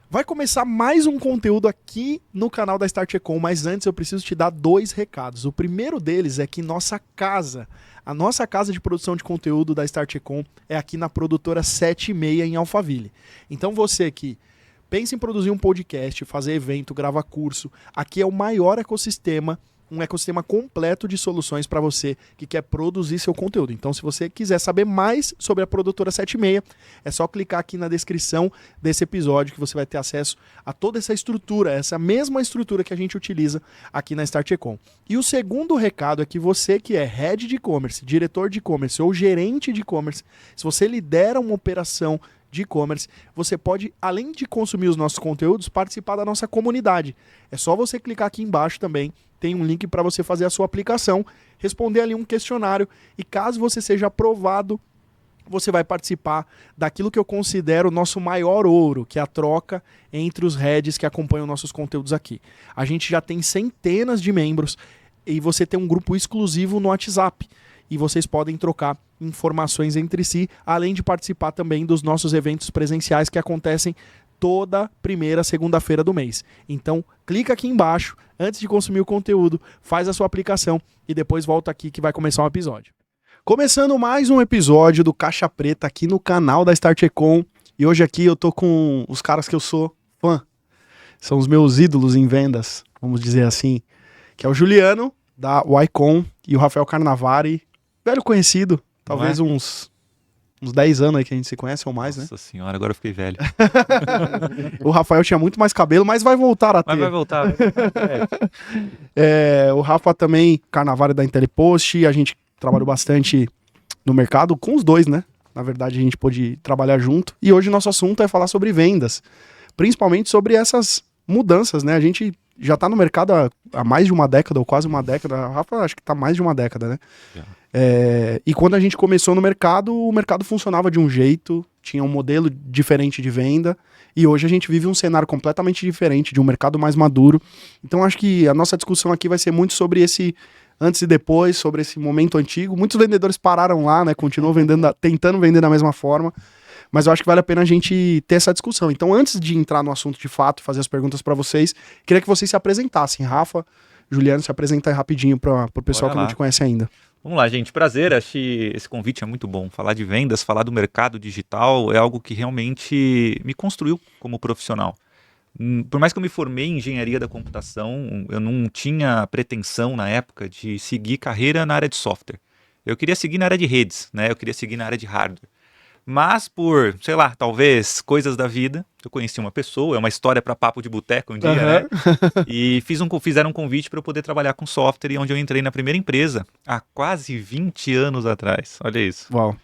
Vai começar mais um conteúdo aqui no canal da Start Econ, mas antes eu preciso te dar 2 recados. O primeiro deles é que a nossa casa de produção de conteúdo da Start Econ é aqui na produtora 76 em Alphaville. Então você que pensa em produzir um podcast, fazer evento, gravar curso, aqui é o maior ecossistema, um ecossistema completo de soluções para você que quer produzir seu conteúdo. Então, se você quiser saber mais sobre a produtora 76, é só clicar aqui na descrição desse episódio que você vai ter acesso a toda essa estrutura, essa mesma estrutura que a gente utiliza aqui na Start Econ. E o segundo recado é que você que é head de e-commerce, diretor de e-commerce ou gerente de e-commerce, se você lidera uma operação de e-commerce, você pode, além de consumir os nossos conteúdos, participar da nossa comunidade. É só você clicar aqui embaixo também, tem um link para você fazer a sua aplicação, responder ali um questionário e caso você seja aprovado, você vai participar daquilo que eu considero o nosso maior ouro, que é a troca entre os heads que acompanham nossos conteúdos aqui. A gente já tem centenas de membros e você tem um grupo exclusivo no WhatsApp. E vocês podem trocar informações entre si, além de participar também dos nossos eventos presenciais que acontecem toda primeira segunda-feira do mês. Então, clica aqui embaixo, antes de consumir o conteúdo, faz a sua aplicação e depois volta aqui que vai começar um episódio. Começando mais um episódio do Caixa Preta aqui no canal da Start Econ. E hoje aqui eu tô com os caras que eu sou fã. São os meus ídolos em vendas, vamos dizer assim. Que é o Juliano, da Ycom, e o Rafael Carnavari, velho conhecido, talvez uns 10 anos aí que a gente se conhece ou mais, Nossa senhora, agora eu fiquei velho. O Rafael tinha muito mais cabelo, mas vai voltar a ter. Mas vai voltar. O Rafa também, Carnavari da Intelipost, a gente trabalhou bastante no mercado com os dois, né? Na verdade, a gente pôde trabalhar junto. E hoje nosso assunto é falar sobre vendas, principalmente sobre essas mudanças, né? A gente já tá no mercado há mais de uma década, ou quase uma década. A Rafa, acho que tá mais de uma década, né? E quando a gente começou no mercado, o mercado funcionava de um jeito, tinha um modelo diferente de venda, e hoje a gente vive um cenário completamente diferente, de um mercado mais maduro. Então acho que a nossa discussão aqui vai ser muito sobre esse antes e depois, sobre esse momento antigo. Muitos vendedores pararam lá, né? Continuam vendendo, tentando vender da mesma forma, mas eu acho que vale a pena a gente ter essa discussão. Então, antes de entrar no assunto de fato, fazer as perguntas para vocês, queria que vocês se apresentassem. Rafa, Juliano, se apresenta aí rapidinho para o pessoal que não te conhece ainda. Vamos lá, gente. Prazer. Acho que esse convite é muito bom. Falar de vendas, falar do mercado digital é algo que realmente me construiu como profissional. Por mais que eu me formei em engenharia da computação, eu não tinha pretensão na época de seguir carreira na área de software. Eu queria seguir na área de redes, né? Eu queria seguir na área de hardware. Mas por, sei lá, talvez coisas da vida, eu conheci uma pessoa, é uma história para papo de boteco um dia, né? E fizeram um convite para eu poder trabalhar com software, e onde eu entrei na primeira empresa há quase 20 anos atrás. Olha isso. Uau.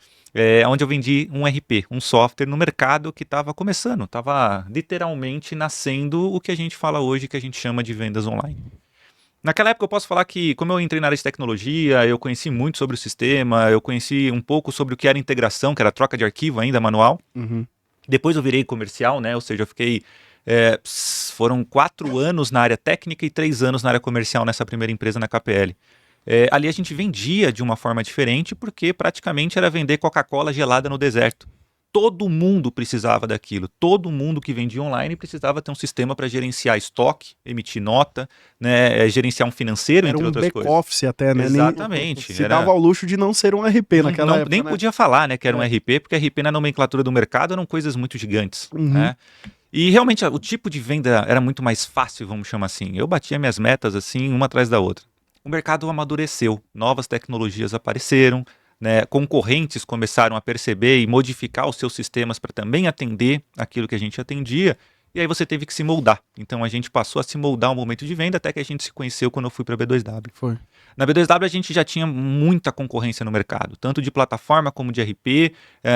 Onde eu vendi um RP, um software no mercado que estava começando, estava literalmente nascendo o que a gente fala hoje, que a gente chama de vendas online. Naquela época eu posso falar que, como eu entrei na área de tecnologia, eu conheci muito sobre o sistema, eu conheci um pouco sobre o que era integração, que era troca de arquivo ainda, manual. Uhum. Depois eu virei comercial, né? Ou seja, eu fiquei... foram 4 anos na área técnica e 3 anos na área comercial nessa primeira empresa na KPL. Ali a gente vendia de uma forma diferente, porque praticamente era vender Coca-Cola gelada no deserto. Todo mundo precisava daquilo, todo mundo que vendia online precisava ter um sistema para gerenciar estoque, emitir nota, né, gerenciar um financeiro, entre outras coisas. Era um back-office até, né? Exatamente. Se dava ao luxo de não ser um RP naquela época, nem né? podia falar, né, que era um RP, porque RP na nomenclatura do mercado eram coisas muito gigantes, né? E realmente o tipo de venda era muito mais fácil, vamos chamar assim. Eu batia minhas metas assim, uma atrás da outra. O mercado amadureceu, novas tecnologias apareceram, né, concorrentes começaram a perceber e modificar os seus sistemas para também atender aquilo que a gente atendia, e aí você teve que se moldar. Então a gente passou a se moldar ao momento de venda, até que a gente se conheceu quando eu fui para a B2W. Foi. Na B2W a gente já tinha muita concorrência no mercado, tanto de plataforma como de RP,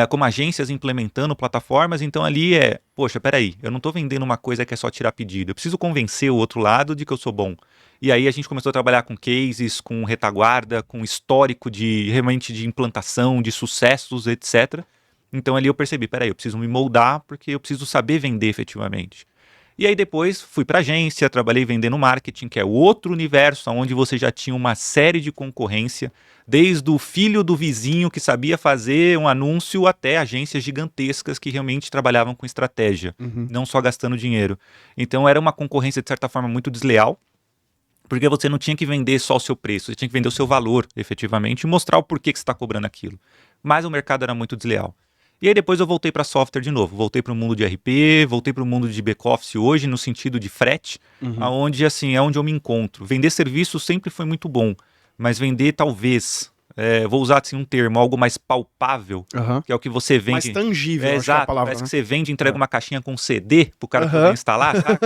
como agências implementando plataformas. Então ali poxa, peraí, eu não estou vendendo uma coisa que é só tirar pedido, eu preciso convencer o outro lado de que eu sou bom. E aí a gente começou a trabalhar com cases, com retaguarda, com histórico realmente de implantação, de sucessos, etc. Então ali eu percebi, peraí, eu preciso me moldar porque eu preciso saber vender efetivamente. E aí depois fui para agência, trabalhei vendendo marketing, que é o outro universo, onde você já tinha uma série de concorrência, desde o filho do vizinho que sabia fazer um anúncio até agências gigantescas que realmente trabalhavam com estratégia, não só gastando dinheiro. Então era uma concorrência de certa forma muito desleal, porque você não tinha que vender só o seu preço, você tinha que vender o seu valor, efetivamente, e mostrar o porquê que você está cobrando aquilo. Mas o mercado era muito desleal. E aí depois eu voltei para software de novo, voltei para o mundo de RP, voltei para o mundo de back-office hoje, no sentido de frete, aonde assim, é onde eu me encontro. Vender serviço sempre foi muito bom, mas vender talvez, vou usar assim um termo, algo mais palpável, que é o que você vende. Mais tangível, acho que é a Exato, palavra, parece né? que você vende e entrega uma caixinha com CD pro cara poder instalar, sabe?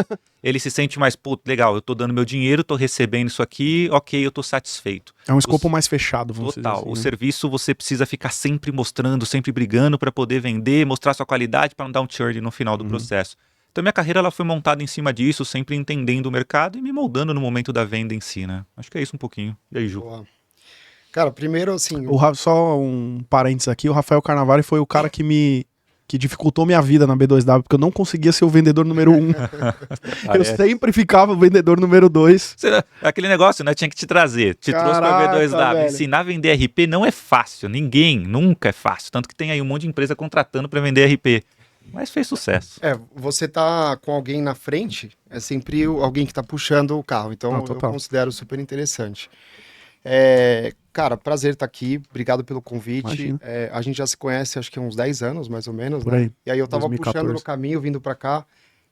Ele se sente mais, pô, legal, eu tô dando meu dinheiro, tô recebendo isso aqui, ok, eu tô satisfeito. É um escopo mais fechado, vamos Total. dizer assim. O Né? serviço você precisa ficar sempre mostrando, sempre brigando para poder vender, mostrar sua qualidade para não dar um churn no final do processo. Então minha carreira ela foi montada em cima disso, sempre entendendo o mercado e me moldando no momento da venda em si, né? Acho que é isso um pouquinho. E aí, Ju? Boa. Cara, primeiro assim... Só um parênteses aqui, o Rafael Carnavale foi o cara que dificultou minha vida na B2W, porque eu não conseguia ser o vendedor número 1. Eu sempre ficava o vendedor número 2. Aquele negócio, né? Tinha que te trazer. Te trouxe pra B2W. velho. Ensinar a vender RP não é fácil. Ninguém, nunca é fácil. Tanto que tem aí um monte de empresa contratando para vender RP. Mas fez sucesso. Você tá com alguém na frente, é sempre alguém que tá puxando o carro. Então, eu considero super interessante. Cara, prazer estar aqui. Obrigado pelo convite. A gente já se conhece, acho que há uns 10 anos, mais ou menos, Por né? aí. E aí eu tava 2014. puxando no caminho, vindo para cá.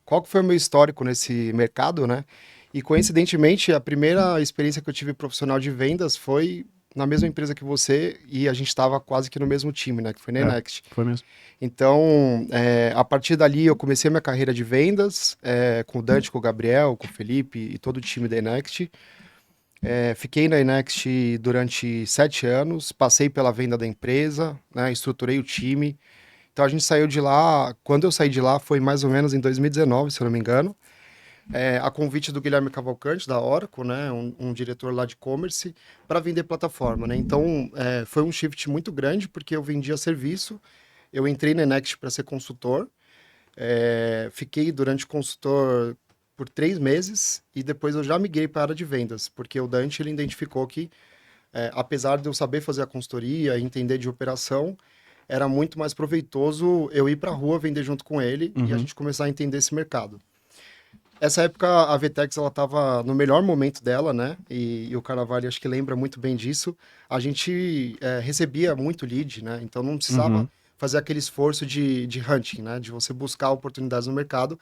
Qual que foi o meu histórico nesse mercado, né? E coincidentemente, a primeira experiência que eu tive profissional de vendas foi na mesma empresa que você e a gente estava quase que no mesmo time, né? Que foi na Next. Foi mesmo. Então, a partir dali eu comecei minha carreira de vendas com o Dante, com o Gabriel, com o Felipe e todo o time da Next. Fiquei na Next durante 7 anos, passei pela venda da empresa, né, estruturei o time. Então a gente saiu de lá, quando eu saí de lá foi mais ou menos em 2019, se eu não me engano, a convite do Guilherme Cavalcante, da Oracle, né, um diretor lá de e-commerce, para vender plataforma. Né? Então foi um shift muito grande, porque eu vendia serviço, eu entrei na Next para ser consultor, fiquei durante consultor por 3 meses e depois eu já migrei para a área de vendas, porque o Dante ele identificou que, apesar de eu saber fazer a consultoria e entender de operação, era muito mais proveitoso eu ir para a rua vender junto com ele e a gente começar a entender esse mercado. Essa época a Vtex ela estava no melhor momento dela, né? E o Carnavale acho que lembra muito bem disso. A gente recebia muito lead, né? Então não precisava fazer aquele esforço de hunting, né? De você buscar oportunidades no mercado,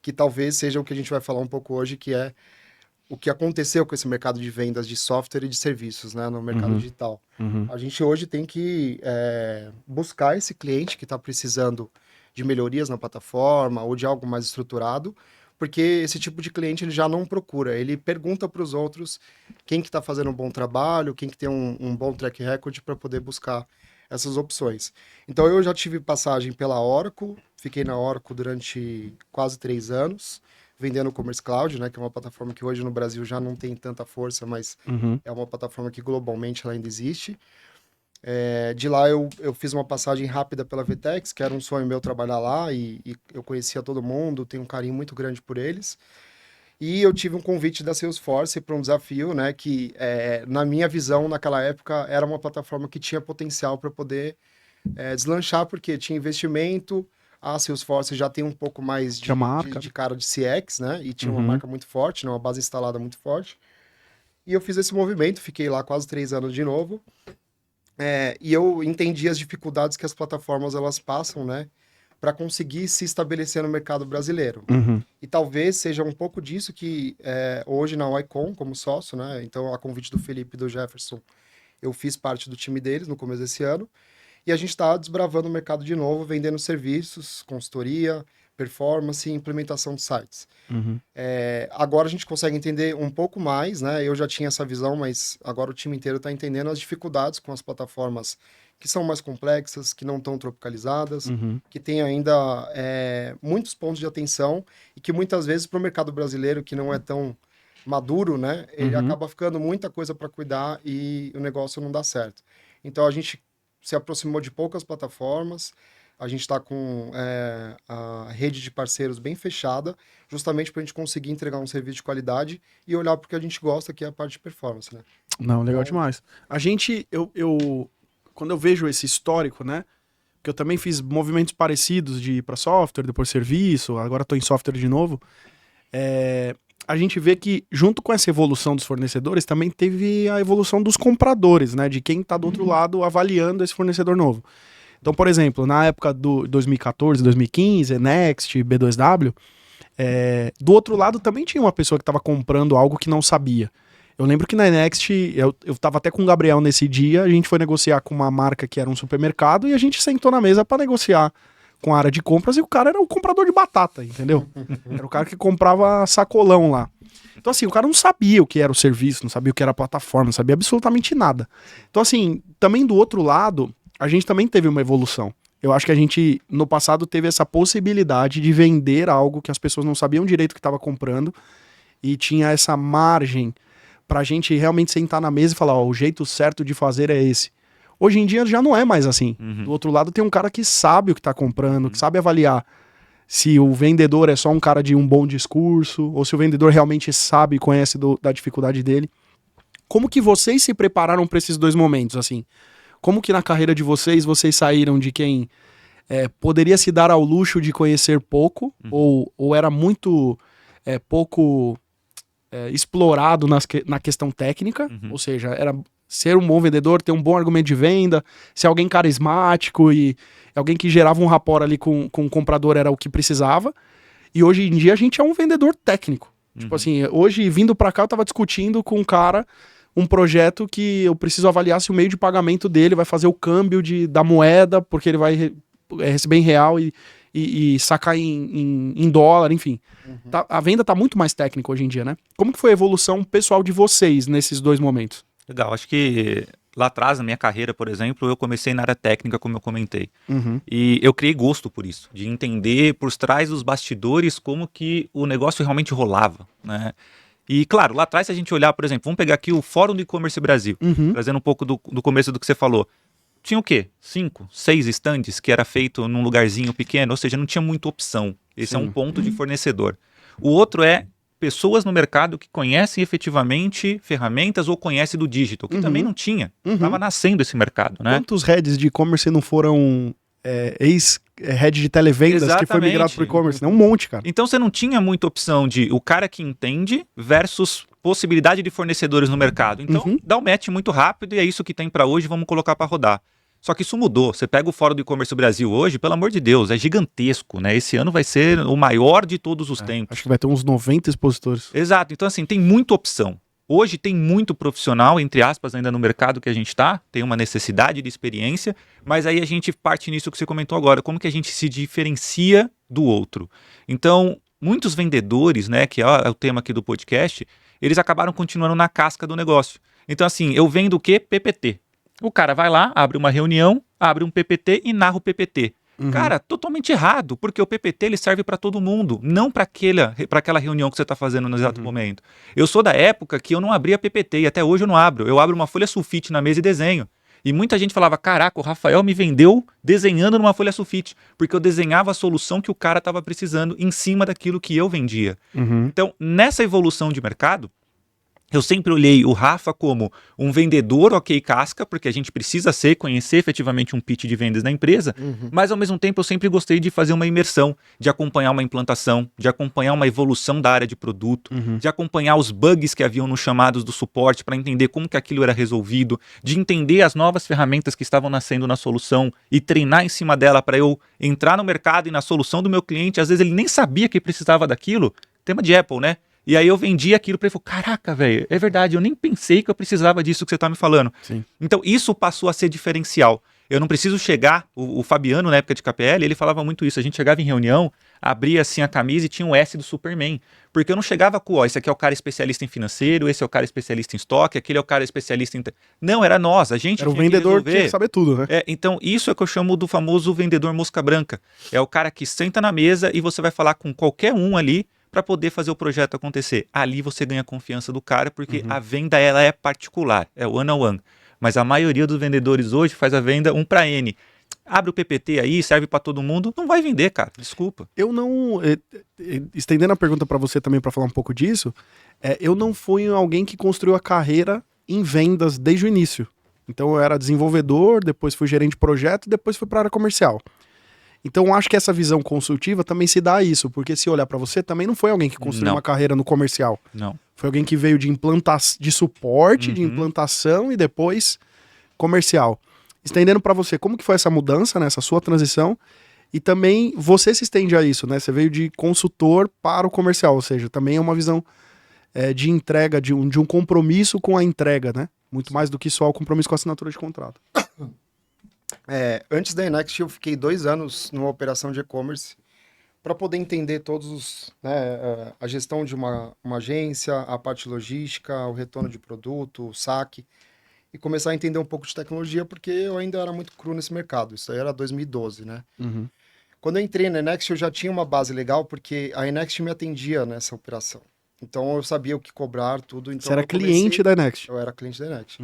que talvez seja o que a gente vai falar um pouco hoje, que é o que aconteceu com esse mercado de vendas de software e de serviços, né, no mercado digital. A gente hoje tem que buscar esse cliente que está precisando de melhorias na plataforma ou de algo mais estruturado, porque esse tipo de cliente ele já não procura, ele pergunta para os outros quem que está fazendo um bom trabalho, quem que tem um bom track record para poder buscar essas opções. Então eu já tive passagem pela Oracle, fiquei na Oracle durante quase 3 anos, vendendo o Commerce Cloud, né, que é uma plataforma que hoje no Brasil já não tem tanta força, mas é uma plataforma que globalmente ela ainda existe. De lá eu fiz uma passagem rápida pela Vtex, que era um sonho meu trabalhar lá, e eu conhecia todo mundo, tenho um carinho muito grande por eles. E eu tive um convite da Salesforce para um desafio, né, que na minha visão, naquela época, era uma plataforma que tinha potencial para poder deslanchar, porque tinha investimento, a Salesforce já tem um pouco mais de cara de CX, né, e tinha uma marca muito forte, né, uma base instalada muito forte. E eu fiz esse movimento, fiquei lá quase 3 anos de novo, e eu entendi as dificuldades que as plataformas elas passam, né, para conseguir se estabelecer no mercado brasileiro. E talvez seja um pouco disso que hoje na Icon, como sócio, né, então a convite do Felipe e do Jefferson, eu fiz parte do time deles no começo desse ano, e a gente está desbravando o mercado de novo, vendendo serviços, consultoria, performance e implementação de sites. Agora a gente consegue entender um pouco mais, né? Eu já tinha essa visão, mas agora o time inteiro está entendendo as dificuldades com as plataformas que são mais complexas, que não estão tropicalizadas, que tem ainda muitos pontos de atenção e que muitas vezes para o mercado brasileiro, que não é tão maduro, né? Ele acaba ficando muita coisa para cuidar e o negócio não dá certo. Então a gente se aproximou de poucas plataformas, A gente está com a rede de parceiros bem fechada, justamente para a gente conseguir entregar um serviço de qualidade e olhar porque a gente gosta, que é a parte de performance, né? Não, legal demais. A gente, quando eu vejo esse histórico, né? Que eu também fiz movimentos parecidos de ir para software, depois serviço, agora estou em software de novo. A gente vê que, junto com essa evolução dos fornecedores, também teve a evolução dos compradores, né? De quem está do outro lado avaliando esse fornecedor novo. Então, por exemplo, na época do 2014, 2015, Next, B2W, do outro lado também tinha uma pessoa que estava comprando algo que não sabia. Eu lembro que na Next, eu tava até com o Gabriel nesse dia, a gente foi negociar com uma marca que era um supermercado e a gente sentou na mesa para negociar com a área de compras e o cara era o comprador de batata, entendeu? Era o cara que comprava sacolão lá. Então assim, o cara não sabia o que era o serviço, não sabia o que era a plataforma, não sabia absolutamente nada. Então assim, também do outro lado, a gente também teve uma evolução. Eu acho que a gente, no passado, teve essa possibilidade de vender algo que as pessoas não sabiam direito o que estava comprando e tinha essa margem pra gente realmente sentar na mesa e falar, ó, o jeito certo de fazer é esse. Hoje em dia já não é mais assim. Do outro lado tem um cara que sabe o que tá comprando, que sabe avaliar se o vendedor é só um cara de um bom discurso, ou se o vendedor realmente sabe e conhece da dificuldade dele. Como que vocês se prepararam para esses dois momentos, assim? Como que na carreira de vocês saíram de quem poderia se dar ao luxo de conhecer pouco, ou era muito pouco explorado na questão técnica, ou seja, era ser um bom vendedor, ter um bom argumento de venda, ser alguém carismático e alguém que gerava um rapport ali com o comprador era o que precisava. E hoje em dia a gente é um vendedor técnico. Tipo assim, hoje vindo pra cá eu tava discutindo com um cara um projeto que eu preciso avaliar se o meio de pagamento dele vai fazer o câmbio da moeda, porque ele vai receber em real e sacar em dólar, enfim. A venda tá muito mais técnica hoje em dia, né? Como que foi a evolução pessoal de vocês nesses dois momentos? Legal, acho que lá atrás, na minha carreira, por exemplo, eu comecei na área técnica, como eu comentei. E eu criei gosto por isso, de entender por trás dos bastidores como que o negócio realmente rolava, né? E, claro, lá atrás, se a gente olhar, por exemplo, vamos pegar aqui o Fórum do E-Commerce Brasil, trazendo um pouco do começo do que você falou. Tinha o quê? 5, 6 estandes que era feito num lugarzinho pequeno, ou seja, não tinha muita opção. Esse é um ponto de fornecedor. O outro é pessoas no mercado que conhecem efetivamente ferramentas ou conhecem do digital, que também não tinha. Estava nascendo esse mercado, né? Quantos heads de e-commerce não foram ex-head de televendas que foi migrado para o e-commerce? Um monte, cara. Então você não tinha muita opção de o cara que entende versus possibilidade de fornecedores no mercado. Então dá um match muito rápido e é isso que tem para hoje, vamos colocar para rodar. Só que isso mudou. Você pega o Fórum do E-Commerce Brasil hoje, pelo amor de Deus, é gigantesco, né? Esse ano vai ser o maior de todos os tempos. Acho que vai ter uns 90 expositores. Exato. Então, assim, tem muita opção. Hoje tem muito profissional, entre aspas, ainda no mercado que a gente está, tem uma necessidade de experiência, mas aí a gente parte nisso que você comentou agora, como que a gente se diferencia do outro. Então, muitos vendedores, né, que é o tema aqui do podcast, eles acabaram continuando na casca do negócio. Então, assim, eu vendo o quê? PPT. O cara vai lá, abre uma reunião, abre um PPT e narra o PPT. Cara, totalmente errado, porque o PPT ele serve para todo mundo, não para aquela reunião que você está fazendo no exato momento. Eu sou da época que eu não abria PPT e até hoje eu não abro. Eu abro uma folha sulfite na mesa e desenho. E muita gente falava, caraca, o Rafael me vendeu desenhando numa folha sulfite, porque eu desenhava a solução que o cara estava precisando em cima daquilo que eu vendia. Então, nessa evolução de mercado, eu sempre olhei o Rafa como um vendedor ok casca, porque a gente precisa conhecer efetivamente um pitch de vendas na empresa, mas ao mesmo tempo eu sempre gostei de fazer uma imersão, de acompanhar uma implantação, de acompanhar uma evolução da área de produto, de acompanhar os bugs que haviam nos chamados do suporte para entender como que aquilo era resolvido, de entender as novas ferramentas que estavam nascendo na solução e treinar em cima dela para eu entrar no mercado e na solução do meu cliente, às vezes ele nem sabia que precisava daquilo, tema de Apple, né? E aí eu vendi aquilo para ele, falou, caraca, velho, é verdade, eu nem pensei que eu precisava disso que você tá me falando. Sim. Então isso passou a ser diferencial. Eu não preciso chegar, o Fabiano na época de KPL, ele falava muito isso, a gente chegava em reunião, abria assim a camisa e tinha um S do Superman. Porque eu não chegava com, esse aqui é o cara especialista em financeiro, esse é o cara especialista em estoque, aquele é o cara especialista em... Não, era nós, a gente era o vendedor que tinha que saber tudo, né? Então isso é que eu chamo do famoso vendedor mosca branca. É o cara que senta na mesa e você vai falar com qualquer um ali, para poder fazer o projeto acontecer. Ali você ganha a confiança do cara, porque a venda ela é particular, é one-on-one. Mas a maioria dos vendedores hoje faz a venda 1 para N. Abre o PPT aí, serve para todo mundo, não vai vender, cara. Desculpa. Eu não. Estendendo a pergunta para você também, para falar um pouco disso, eu não fui alguém que construiu a carreira em vendas desde o início. Então eu era desenvolvedor, depois fui gerente de projeto, depois fui para a área comercial. Então eu acho que essa visão consultiva também se dá a isso, porque se olhar para você, também não foi alguém que construiu Não. uma carreira no comercial. Não. Foi alguém que veio de suporte, de implantação e depois comercial. Estendendo para você, como que foi essa mudança, né, essa sua transição? E também você se estende a isso, né? Você veio de consultor para o comercial, ou seja, também é uma visão de entrega, de um compromisso com a entrega, né? Muito mais do que só o compromisso com a assinatura de contrato. Antes da Enext, eu fiquei 2 anos numa operação de e-commerce para poder entender todos os, né, a gestão de uma agência, a parte logística, o retorno de produto, o saque, e começar a entender um pouco de tecnologia, porque eu ainda era muito cru nesse mercado. Isso aí era 2012, né? Uhum. Quando eu entrei na Enext, eu já tinha uma base legal, porque a Enext me atendia nessa operação. Então, eu sabia o que cobrar, tudo. Então, Você era cliente da Next? Eu era cliente da Enext.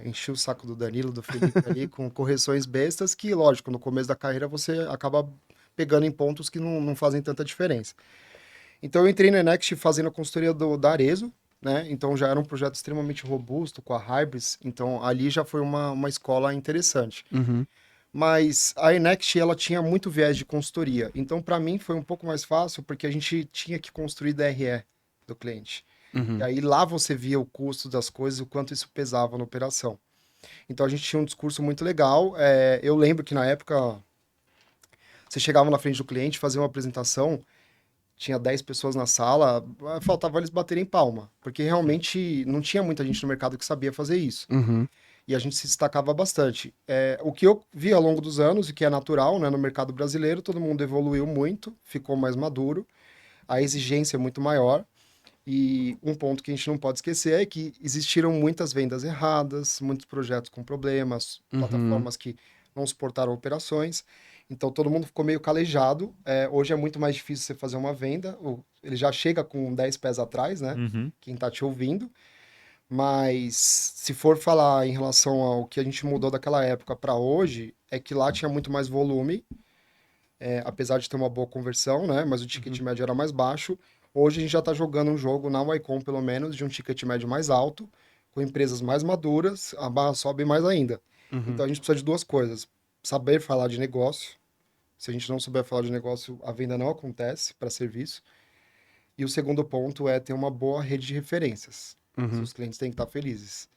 Enchi o saco do Danilo, do Felipe ali, com correções bestas, que, lógico, no começo da carreira você acaba pegando em pontos que não fazem tanta diferença. Então, eu entrei na Enext fazendo a consultoria da Arezzo, né? Então, já era um projeto extremamente robusto, com a Hybris. Então, ali já foi uma escola interessante. Uhum. Mas a Enext, ela tinha muito viés de consultoria. Então, para mim, foi um pouco mais fácil, porque a gente tinha que construir DRE do cliente. Uhum. E aí, lá você via o custo das coisas, o quanto isso pesava na operação. Então, a gente tinha um discurso muito legal. Eu lembro que, na época, você chegava na frente do cliente, fazia uma apresentação, tinha 10 pessoas na sala, faltava eles baterem palma. Porque, realmente, não tinha muita gente no mercado que sabia fazer isso. Uhum. E a gente se destacava bastante. O que eu vi ao longo dos anos, e que é natural, né, no mercado brasileiro, todo mundo evoluiu muito, ficou mais maduro, a exigência é muito maior. E um ponto que a gente não pode esquecer é que existiram muitas vendas erradas, muitos projetos com problemas, plataformas que não suportaram operações. Então todo mundo ficou meio calejado. Hoje é muito mais difícil você fazer uma venda. Ele já chega com 10 pés atrás, né? Quem está te ouvindo. Mas se for falar em relação ao que a gente mudou daquela época para hoje, é que lá tinha muito mais volume, apesar de ter uma boa conversão, né? Mas o ticket médio era mais baixo. Hoje a gente já está jogando um jogo na Ycom, pelo menos, de um ticket médio mais alto, com empresas mais maduras, a barra sobe mais ainda. Então a gente precisa de 2 coisas: saber falar de negócio. Se a gente não souber falar de negócio, a venda não acontece para serviço. E o segundo ponto é ter uma boa rede de referências. Os clientes têm que estar felizes.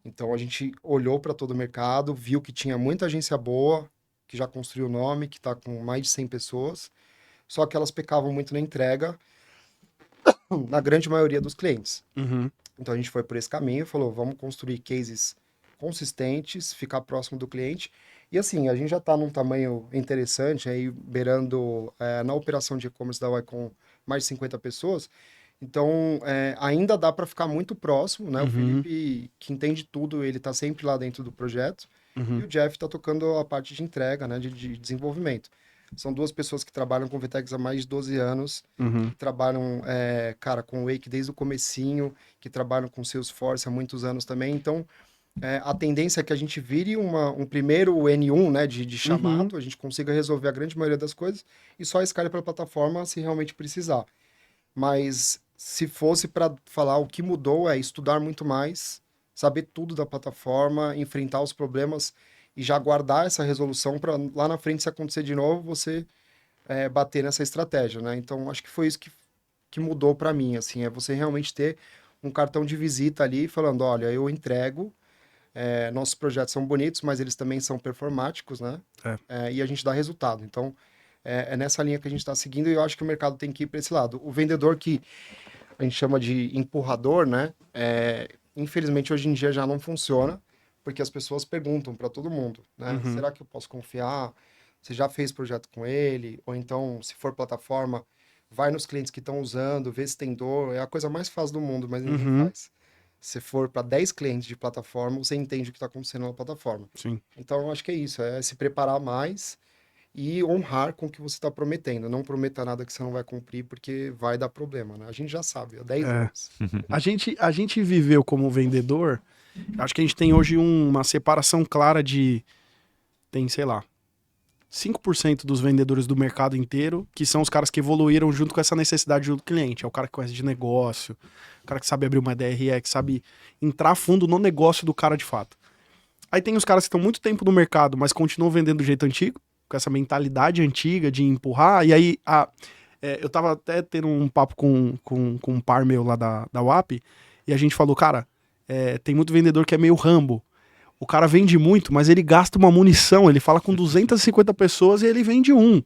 Então a gente olhou para todo o mercado, viu que tinha muita agência boa, que já construiu o nome, que está com mais de 100 pessoas, só que elas pecavam muito na entrega, na grande maioria dos clientes. Uhum. Então a gente foi por esse caminho, falou, vamos construir cases consistentes, ficar próximo do cliente. E assim, a gente já está num tamanho interessante, aí beirando na operação de e-commerce da Ycom mais de 50 pessoas. Então, ainda dá para ficar muito próximo, né? O Felipe, que entende tudo, ele está sempre lá dentro do projeto. E o Jeff está tocando a parte de entrega, né? De desenvolvimento. São 2 pessoas que trabalham com VTEX há mais de 12 anos, que trabalham, cara, com o Wake desde o comecinho, que trabalham com Salesforce há muitos anos também. Então, a tendência é que a gente vire um primeiro N1, né, de chamado, a gente consiga resolver a grande maioria das coisas e só escale para a plataforma se realmente precisar. Mas se fosse para falar o que mudou é estudar muito mais, saber tudo da plataforma, enfrentar os problemas e já guardar essa resolução para lá na frente, se acontecer de novo, você bater nessa estratégia, né? Então, acho que foi isso que mudou para mim, assim, é você realmente ter um cartão de visita ali falando, olha, eu entrego, nossos projetos são bonitos, mas eles também são performáticos, né? E a gente dá resultado. Então, é nessa linha que a gente está seguindo e eu acho que o mercado tem que ir para esse lado. O vendedor que a gente chama de empurrador, né? Infelizmente, hoje em dia já não funciona, porque as pessoas perguntam para todo mundo, né? Será que eu posso confiar? Você já fez projeto com ele? Ou então, se for plataforma, vai nos clientes que estão usando, vê se tem dor. É a coisa mais fácil do mundo, mas ninguém faz. Se for para 10 clientes de plataforma, você entende o que está acontecendo na plataforma. Sim. Então, eu acho que é isso, é se preparar mais e honrar com o que você está prometendo. Não prometa nada que você não vai cumprir, porque vai dar problema, né? A gente já sabe, há 10 anos. A gente viveu como vendedor, acho que a gente tem hoje uma separação clara de tem, sei lá, 5% dos vendedores do mercado inteiro, que são os caras que evoluíram junto com essa necessidade do cliente. É o cara que conhece de negócio, o cara que sabe abrir uma DRE, que sabe entrar a fundo no negócio do cara de fato. Aí tem os caras que estão muito tempo no mercado, mas continuam vendendo do jeito antigo, com essa mentalidade antiga de empurrar. E aí, eu tava até tendo um papo com um par meu lá da UAP, e a gente falou, cara, tem muito vendedor que é meio Rambo. O cara vende muito, mas ele gasta uma munição, ele fala com 250 pessoas e ele vende um.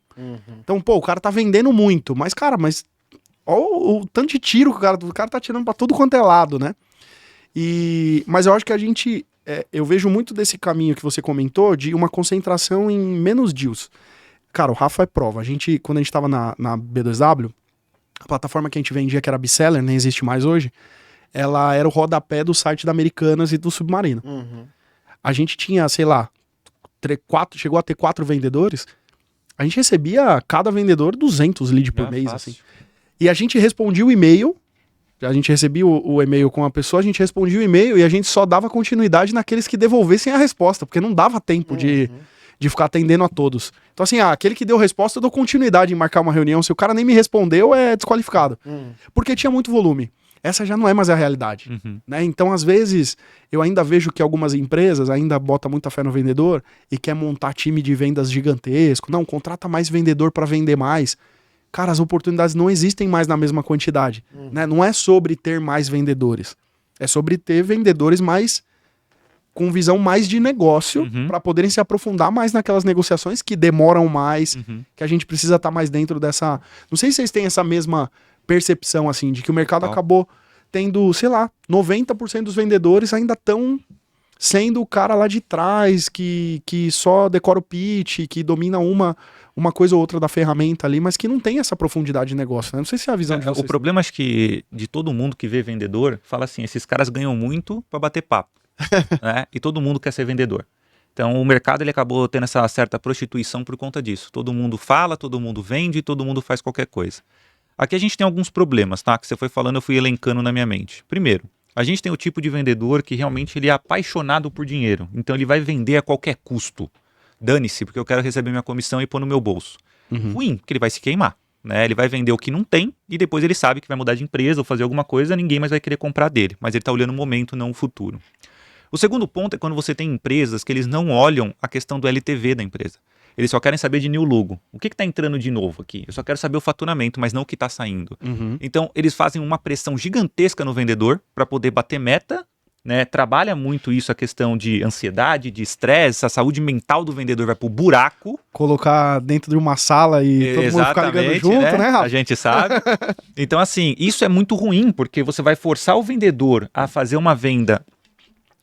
Então, pô, o cara tá vendendo muito, mas, cara, olha o tanto de tiro que o cara tá tirando pra todo quanto é lado, né? Mas eu acho que eu vejo muito desse caminho que você comentou de uma concentração em menos deals. Cara, o Rafa é prova. Quando a gente tava na B2W, a plataforma que a gente vendia, que era Bseller, nem existe mais hoje, ela era o rodapé do site da Americanas e do Submarino. A gente tinha, sei lá, chegou a ter 4 vendedores, a gente recebia, cada vendedor, 200 leads por mês, fácil. assim. E a gente respondia o e-mail, a gente recebia o e-mail com a pessoa, a gente respondia o e-mail e a gente só dava continuidade naqueles que devolvessem a resposta, porque não dava tempo de ficar atendendo a todos. Então, assim, aquele que deu resposta, eu dou continuidade em marcar uma reunião. Se o cara nem me respondeu, é desqualificado. Porque tinha muito volume. Essa já não é mais a realidade. Né? Então, às vezes, eu ainda vejo que algumas empresas ainda botam muita fé no vendedor e quer montar time de vendas gigantesco. Não, contrata mais vendedor para vender mais. Cara, as oportunidades não existem mais na mesma quantidade. Né? Não é sobre ter mais vendedores. É sobre ter vendedores mais com visão mais de negócio para poderem se aprofundar mais naquelas negociações que demoram mais, que a gente precisa estar mais dentro dessa... Não sei se vocês têm essa mesma percepção, assim, de que o mercado acabou tendo, sei lá, 90% dos vendedores ainda estão sendo o cara lá de trás, que só decora o pitch, que domina uma coisa ou outra da ferramenta ali, mas que não tem essa profundidade de negócio, né? Não sei se é a visão de vocês. O problema, acho que, de todo mundo que vê vendedor, fala assim, esses caras ganham muito para bater papo, né? E todo mundo quer ser vendedor. Então, o mercado ele acabou tendo essa certa prostituição por conta disso. Todo mundo fala, todo mundo vende, todo mundo faz qualquer coisa. Aqui a gente tem alguns problemas, tá? Que você foi falando, eu fui elencando na minha mente. Primeiro, a gente tem o tipo de vendedor que realmente ele é apaixonado por dinheiro. Então ele vai vender a qualquer custo. Dane-se, porque eu quero receber minha comissão e pôr no meu bolso. Ruim, porque ele vai se queimar. Né? Ele vai vender o que não tem e depois ele sabe que vai mudar de empresa ou fazer alguma coisa, ninguém mais vai querer comprar dele. Mas ele está olhando o momento, não o futuro. O segundo ponto é quando você tem empresas que eles não olham a questão do LTV da empresa. Eles só querem saber de new logo. O que está entrando de novo aqui? Eu só quero saber o faturamento, mas não o que está saindo. Então, eles fazem uma pressão gigantesca no vendedor para poder bater meta, né? Trabalha muito isso, a questão de ansiedade, de estresse, a saúde mental do vendedor vai pro buraco. Colocar dentro de uma sala e todo mundo ficar ligando junto, né, Rafa? A gente sabe. Então, assim, isso é muito ruim, porque você vai forçar o vendedor a fazer uma venda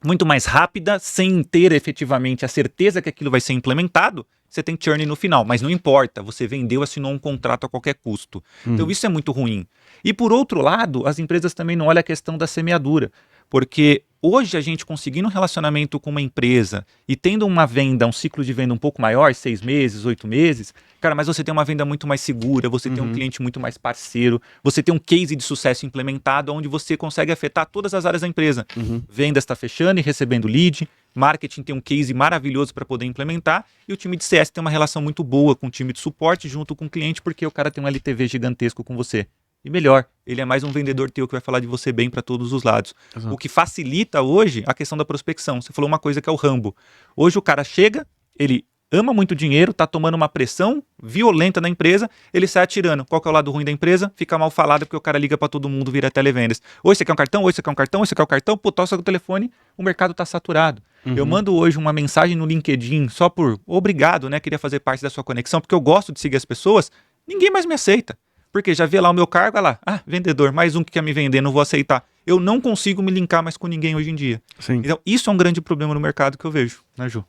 muito mais rápida, sem ter efetivamente a certeza que aquilo vai ser implementado. Você tem churn no final, mas não importa, você vendeu, assinou um contrato a qualquer custo. Então isso é muito ruim. E por outro lado, as empresas também não olham a questão da semeadura, porque hoje a gente conseguindo um relacionamento com uma empresa e tendo uma venda, um ciclo de venda um pouco maior, 6 meses, 8 meses, cara, mas você tem uma venda muito mais segura, você tem um cliente muito mais parceiro, você tem um case de sucesso implementado onde você consegue afetar todas as áreas da empresa. Vendas está fechando e recebendo lead, marketing tem um case maravilhoso para poder implementar e o time de CS tem uma relação muito boa com o time de suporte junto com o cliente porque o cara tem um LTV gigantesco com você. E melhor, ele é mais um vendedor teu que vai falar de você bem para todos os lados. Exato. O que facilita hoje a questão da prospecção. Você falou uma coisa que é o Rambo. Hoje o cara chega, ele ama muito dinheiro, tá tomando uma pressão violenta na empresa, ele sai atirando. Qual que é o lado ruim da empresa? Fica mal falado porque o cara liga para todo mundo, vira televendas. Hoje você quer um cartão? Hoje você quer um cartão? Hoje você quer um cartão? Pô, tossa o telefone, o mercado tá saturado. Eu mando hoje uma mensagem no LinkedIn só por obrigado, né? Queria fazer parte da sua conexão, porque eu gosto de seguir as pessoas. Ninguém mais me aceita. Porque já vê lá o meu cargo, olha lá, vendedor, mais um que quer me vender, não vou aceitar. Eu não consigo me linkar mais com ninguém hoje em dia. Sim. Então, isso é um grande problema no mercado que eu vejo, né, Ju?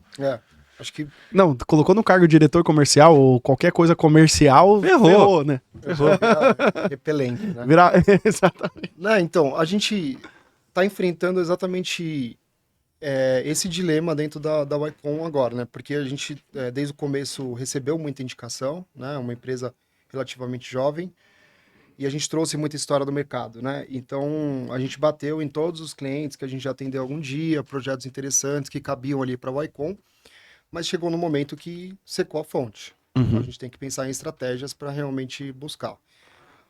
Acho que... Não, colocou no cargo diretor comercial ou qualquer coisa comercial, ferrou, né? Ferrou. Repelente, né? Exatamente. Não, então, a gente tá enfrentando exatamente esse dilema dentro da YCon agora, né? Porque a gente, desde o começo, recebeu muita indicação, né? Uma empresa relativamente jovem, e a gente trouxe muita história do mercado, né? Então, a gente bateu em todos os clientes que a gente já atendeu algum dia, projetos interessantes que cabiam ali para a YCon, mas chegou no momento que secou a fonte. Então, a Uhum. gente tem que pensar em estratégias para realmente buscar.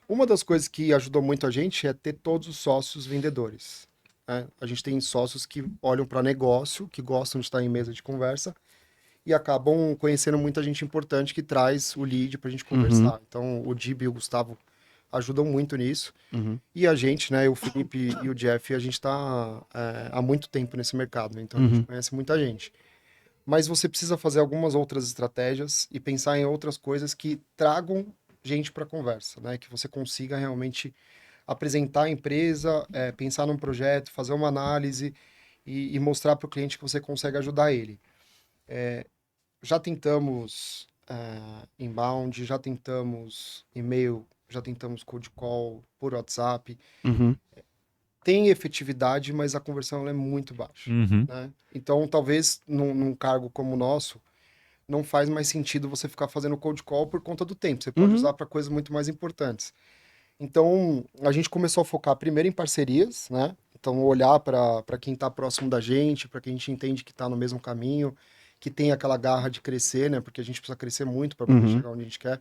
Uma das coisas que ajudou muito a gente é ter todos os sócios vendedores, né? A gente tem sócios que olham para negócio, que gostam de estar em mesa de conversa e acabam conhecendo muita gente importante que traz o lead para a gente conversar. Então, o Dib e o Gustavo ajudam muito nisso. Uhum. E a gente, né, o Felipe e o Jeff, a gente está há muito tempo nesse mercado, né? Então a gente conhece muita gente. Mas você precisa fazer algumas outras estratégias e pensar em outras coisas que tragam gente para a conversa, né? Que você consiga realmente apresentar a empresa, pensar num projeto, fazer uma análise e mostrar para o cliente que você consegue ajudar ele. Já tentamos inbound, já tentamos e-mail, já tentamos cold call por WhatsApp. Uhum. Tem efetividade, mas a conversão ela é muito baixa, Uhum. né? Então, talvez num cargo como o nosso, não faz mais sentido você ficar fazendo cold call por conta do tempo. Você pode Uhum. usar para coisas muito mais importantes. Então, a gente começou a focar primeiro em parcerias, né? Então, olhar para quem está próximo da gente, para quem a gente entende que está no mesmo caminho, que tem aquela garra de crescer, né? Porque a gente precisa crescer muito para poder Uhum. chegar onde a gente quer.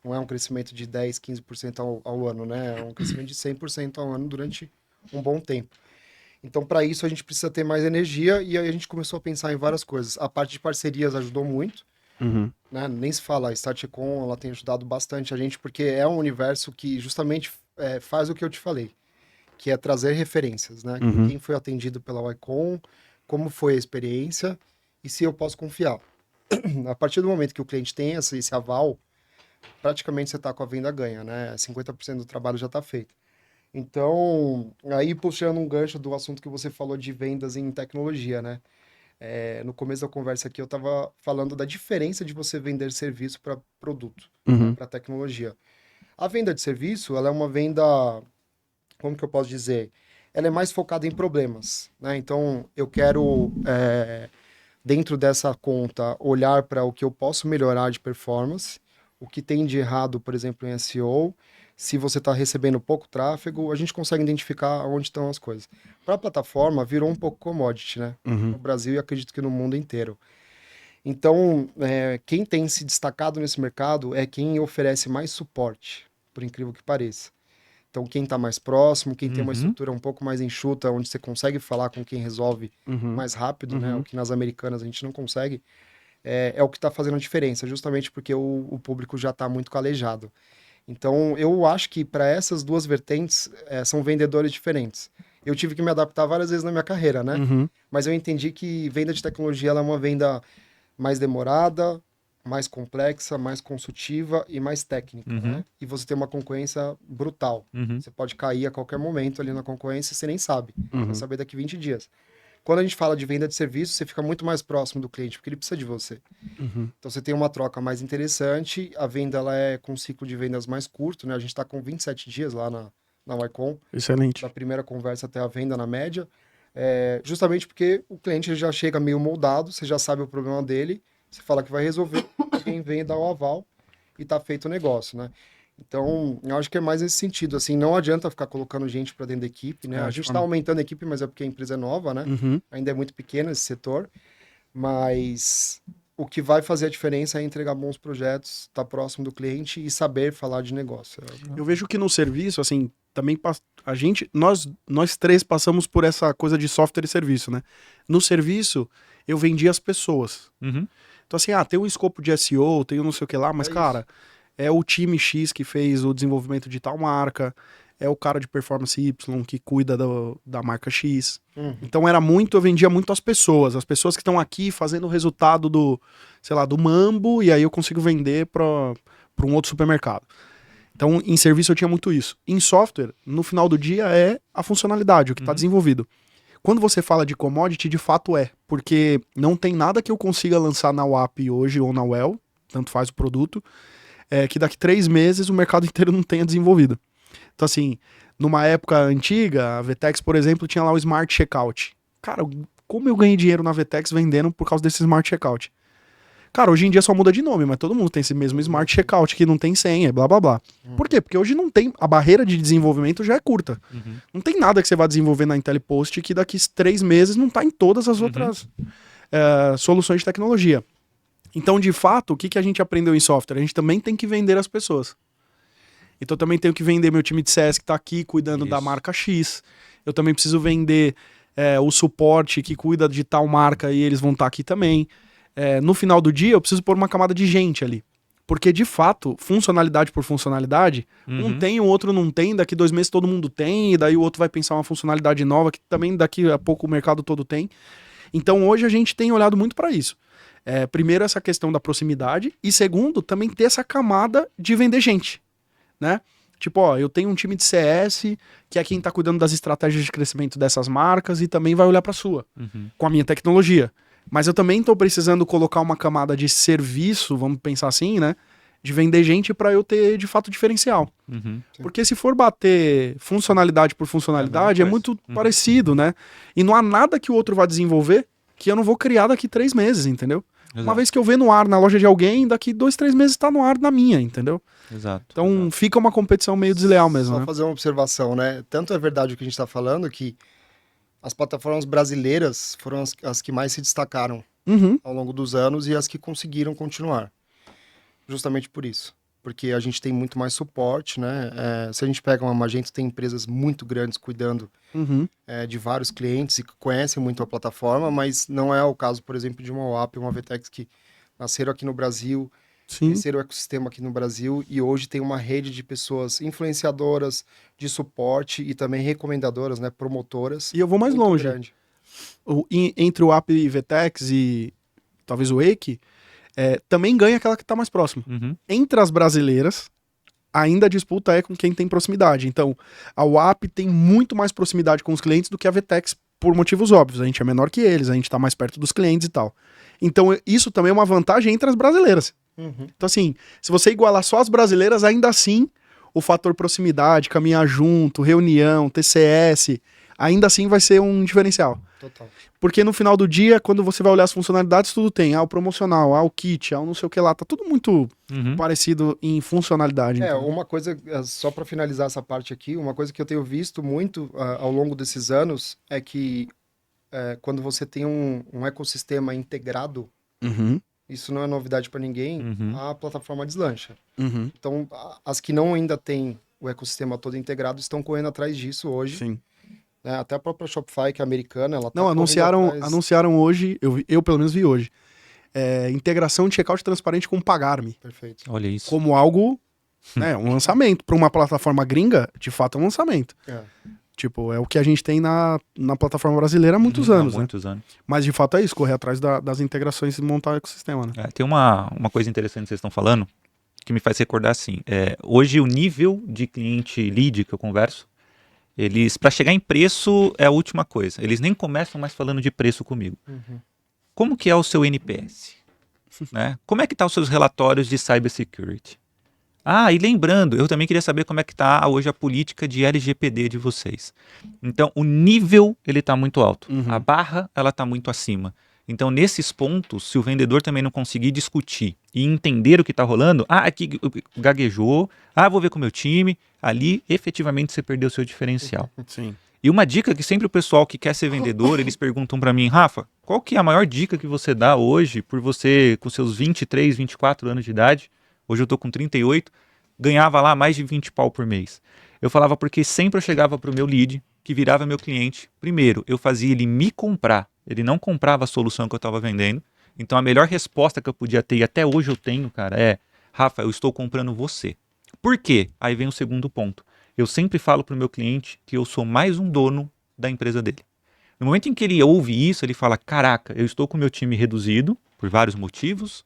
Não é um crescimento de 10, 15% ao ano, né? É um crescimento de 100% ao ano durante um bom tempo. Então, para isso, a gente precisa ter mais energia e aí a gente começou a pensar em várias coisas. A parte de parcerias ajudou muito, Uhum. né? Nem se fala, a StartCom, ela tem ajudado bastante a gente, porque é um universo que justamente faz o que eu te falei, que é trazer referências, né? Uhum. Quem foi atendido pela Icon, como foi a experiência e se eu posso confiar. A partir do momento que o cliente tem esse aval, praticamente você está com a venda ganha, né? 50% do trabalho já está feito. Então, aí puxando um gancho do assunto que você falou de vendas em tecnologia, né? No começo da conversa aqui eu estava falando da diferença de você vender serviço para produto, né? Uhum. Para tecnologia. A venda de serviço, ela é uma venda, como que eu posso dizer? Ela é mais focada em problemas, né? Então, eu quero, dentro dessa conta, olhar para o que eu posso melhorar de performance, o que tem de errado, por exemplo, em SEO. Se você está recebendo pouco tráfego, a gente consegue identificar onde estão as coisas. Para a plataforma, virou um pouco commodity, né? Uhum. No Brasil e acredito que no mundo inteiro. Então, quem tem se destacado nesse mercado é quem oferece mais suporte, por incrível que pareça. Então, quem está mais próximo, quem tem uma Uhum. estrutura um pouco mais enxuta, onde você consegue falar com quem resolve Uhum. mais rápido, né? Uhum. O que nas americanas a gente não consegue, é o que está fazendo a diferença, justamente porque o público já está muito calejado. Então, eu acho que para essas duas vertentes, são vendedores diferentes. Eu tive que me adaptar várias vezes na minha carreira, né? Uhum. Mas eu entendi que venda de tecnologia ela é uma venda mais demorada, mais complexa, mais consultiva e mais técnica, Uhum. né? E você tem uma concorrência brutal. Uhum. Você pode cair a qualquer momento ali na concorrência e você nem sabe. Você Uhum. vai saber daqui 20 dias. Quando a gente fala de venda de serviço, você fica muito mais próximo do cliente, porque ele precisa de você. Uhum. Então você tem uma troca mais interessante, a venda ela é com um ciclo de vendas mais curto, né? A gente está com 27 dias lá na Ycom, Excelente. da primeira conversa até a venda na média, justamente porque o cliente ele já chega meio moldado, você já sabe o problema dele, você fala que vai resolver, quem vem dá o aval e tá feito o negócio, né? Então, eu acho que é mais nesse sentido, assim, não adianta ficar colocando gente para dentro da equipe, né? A gente está aumentando a equipe, mas é porque a empresa é nova, né? Uhum. Ainda é muito pequeno esse setor, mas o que vai fazer a diferença é entregar bons projetos, estar próximo do cliente e saber falar de negócio. Eu vejo que no serviço, assim, também a gente, nós três passamos por essa coisa de software e serviço, né? No serviço, eu vendi as pessoas. Uhum. Então, assim, tem um escopo de SEO, tem um não sei o que lá, mas, É cara, é o time X que fez o desenvolvimento de tal marca, é o cara de performance Y que cuida da marca X. Então eu vendia muito as pessoas que estão aqui fazendo o resultado do, sei lá, do Mambo, e aí eu consigo vender para um outro supermercado. Então, em serviço eu tinha muito isso. Em software, no final do dia é a funcionalidade, o que está desenvolvido. Quando você fala de commodity, de fato porque não tem nada que eu consiga lançar na WAP hoje ou na Well, tanto faz o produto, que daqui 3 meses o mercado inteiro não tenha desenvolvido. Então, assim, numa época antiga, a Vtex, por exemplo, tinha lá o Smart Checkout. Cara, como eu ganhei dinheiro na Vtex vendendo por causa desse Smart Checkout? Cara, hoje em dia só muda de nome, mas todo mundo tem esse mesmo Smart Checkout que não tem senha, blá blá blá. Por quê? Porque hoje não tem, a barreira de desenvolvimento já é curta. Não tem nada que você vá desenvolver na IntelliPost que daqui 3 meses não tá em todas as outras soluções de tecnologia. Então, de fato, o que a gente aprendeu em software? A gente também tem que vender as pessoas. Então, eu também tenho que vender meu time de CS que está aqui cuidando da marca X. Eu também preciso vender o suporte que cuida de tal marca e eles vão estar aqui também. No final do dia, eu preciso pôr uma camada de gente ali. Porque, de fato, funcionalidade por funcionalidade, um tem, o outro não tem, daqui 2 meses todo mundo tem, e daí o outro vai pensar uma funcionalidade nova que também daqui a pouco o mercado todo tem. Então, hoje a gente tem olhado muito para isso. Primeiro, essa questão da proximidade, e segundo, também ter essa camada de vender gente, né? Tipo, ó, eu tenho um time de CS que é quem tá cuidando das estratégias de crescimento dessas marcas e também vai olhar para sua, com a minha tecnologia. Mas eu também tô precisando colocar uma camada de serviço, vamos pensar assim, né? De vender gente para eu ter, de fato, diferencial. Porque se for bater funcionalidade por funcionalidade, é muito parecido, né? E não há nada que o outro vá desenvolver que eu não vou criar daqui 3 meses, entendeu? Exato. Uma vez que eu ver no ar na loja de alguém, daqui 2, 3 meses tá no ar na minha, entendeu? Exato. Então fica uma competição meio desleal mesmo, Só né? fazer uma observação, né? Tanto é verdade o que a gente está falando que as plataformas brasileiras foram as que mais se destacaram ao longo dos anos e as que conseguiram continuar. Justamente por isso. Porque a gente tem muito mais suporte, né? Se a gente pega uma Magento, tem empresas muito grandes cuidando de vários clientes e que conhecem muito a plataforma, mas não é o caso, por exemplo, de uma OAP e uma VTEX que nasceram aqui no Brasil, cresceram o ecossistema aqui no Brasil e hoje tem uma rede de pessoas influenciadoras de suporte e também recomendadoras, né? Promotoras. E eu vou mais muito longe. grande. Entre o app e VTEX e talvez o Wake, também ganha aquela que está mais próxima. Entre as brasileiras, ainda a disputa é com quem tem proximidade. Então, a WAP tem muito mais proximidade com os clientes do que a VTEX, por motivos óbvios. A gente é menor que eles, a gente está mais perto dos clientes e tal. Então, isso também é uma vantagem entre as brasileiras. Então, assim, se você igualar só as brasileiras, ainda assim, o fator proximidade, caminhar junto, reunião, TCS, ainda assim vai ser um diferencial. Total. Porque no final do dia, quando você vai olhar as funcionalidades, tudo tem. O promocional, o kit, o não sei o que lá. Tá tudo muito parecido em funcionalidade. Então. Uma coisa, só para finalizar essa parte aqui, uma coisa que eu tenho visto muito ao longo desses anos é que quando você tem um ecossistema integrado, isso não é novidade para ninguém, a plataforma deslancha. Então, as que não ainda têm o ecossistema todo integrado estão correndo atrás disso hoje. Sim. Até a própria Shopify, que é americana, ela tá Não, anunciaram hoje, eu pelo menos vi hoje, integração de checkout transparente com Pagar.me. Perfeito. Olha isso. Como algo, um lançamento. Para uma plataforma gringa, de fato é um lançamento. Tipo, é o que a gente tem na plataforma brasileira há muitos anos, né? Muitos anos. Mas de fato é isso, correr atrás das integrações e montar o ecossistema, né? Tem uma coisa interessante que vocês estão falando, que me faz recordar assim, hoje o nível de cliente lead que eu converso, eles, para chegar em preço, é a última coisa. Eles nem começam mais falando de preço comigo. Como que é o seu NPS? Né? Como é que tá os seus relatórios de cybersecurity? E lembrando, eu também queria saber como é que está hoje a política de LGPD de vocês. Então, o nível, ele está muito alto. A barra, ela está muito acima. Então, nesses pontos, se o vendedor também não conseguir discutir e entender o que está rolando, aqui gaguejou, vou ver com o meu time, ali, efetivamente, você perdeu o seu diferencial. Sim. E uma dica que sempre o pessoal que quer ser vendedor, eles perguntam para mim, Rafa, qual que é a maior dica que você dá hoje, por você, com seus 23, 24 anos de idade, hoje eu tô com 38, ganhava lá mais de 20 pau por mês. Eu falava porque sempre eu chegava pro meu lead, que virava meu cliente. Primeiro, eu fazia ele me comprar. Ele não comprava a solução que eu estava vendendo. Então a melhor resposta que eu podia ter, e até hoje eu tenho, cara, é: Rafa, eu estou comprando você. Por quê? Aí vem o segundo ponto. Eu sempre falo pro meu cliente que eu sou mais um dono da empresa dele. No momento em que ele ouve isso, ele fala: caraca, eu estou com o meu time reduzido, por vários motivos.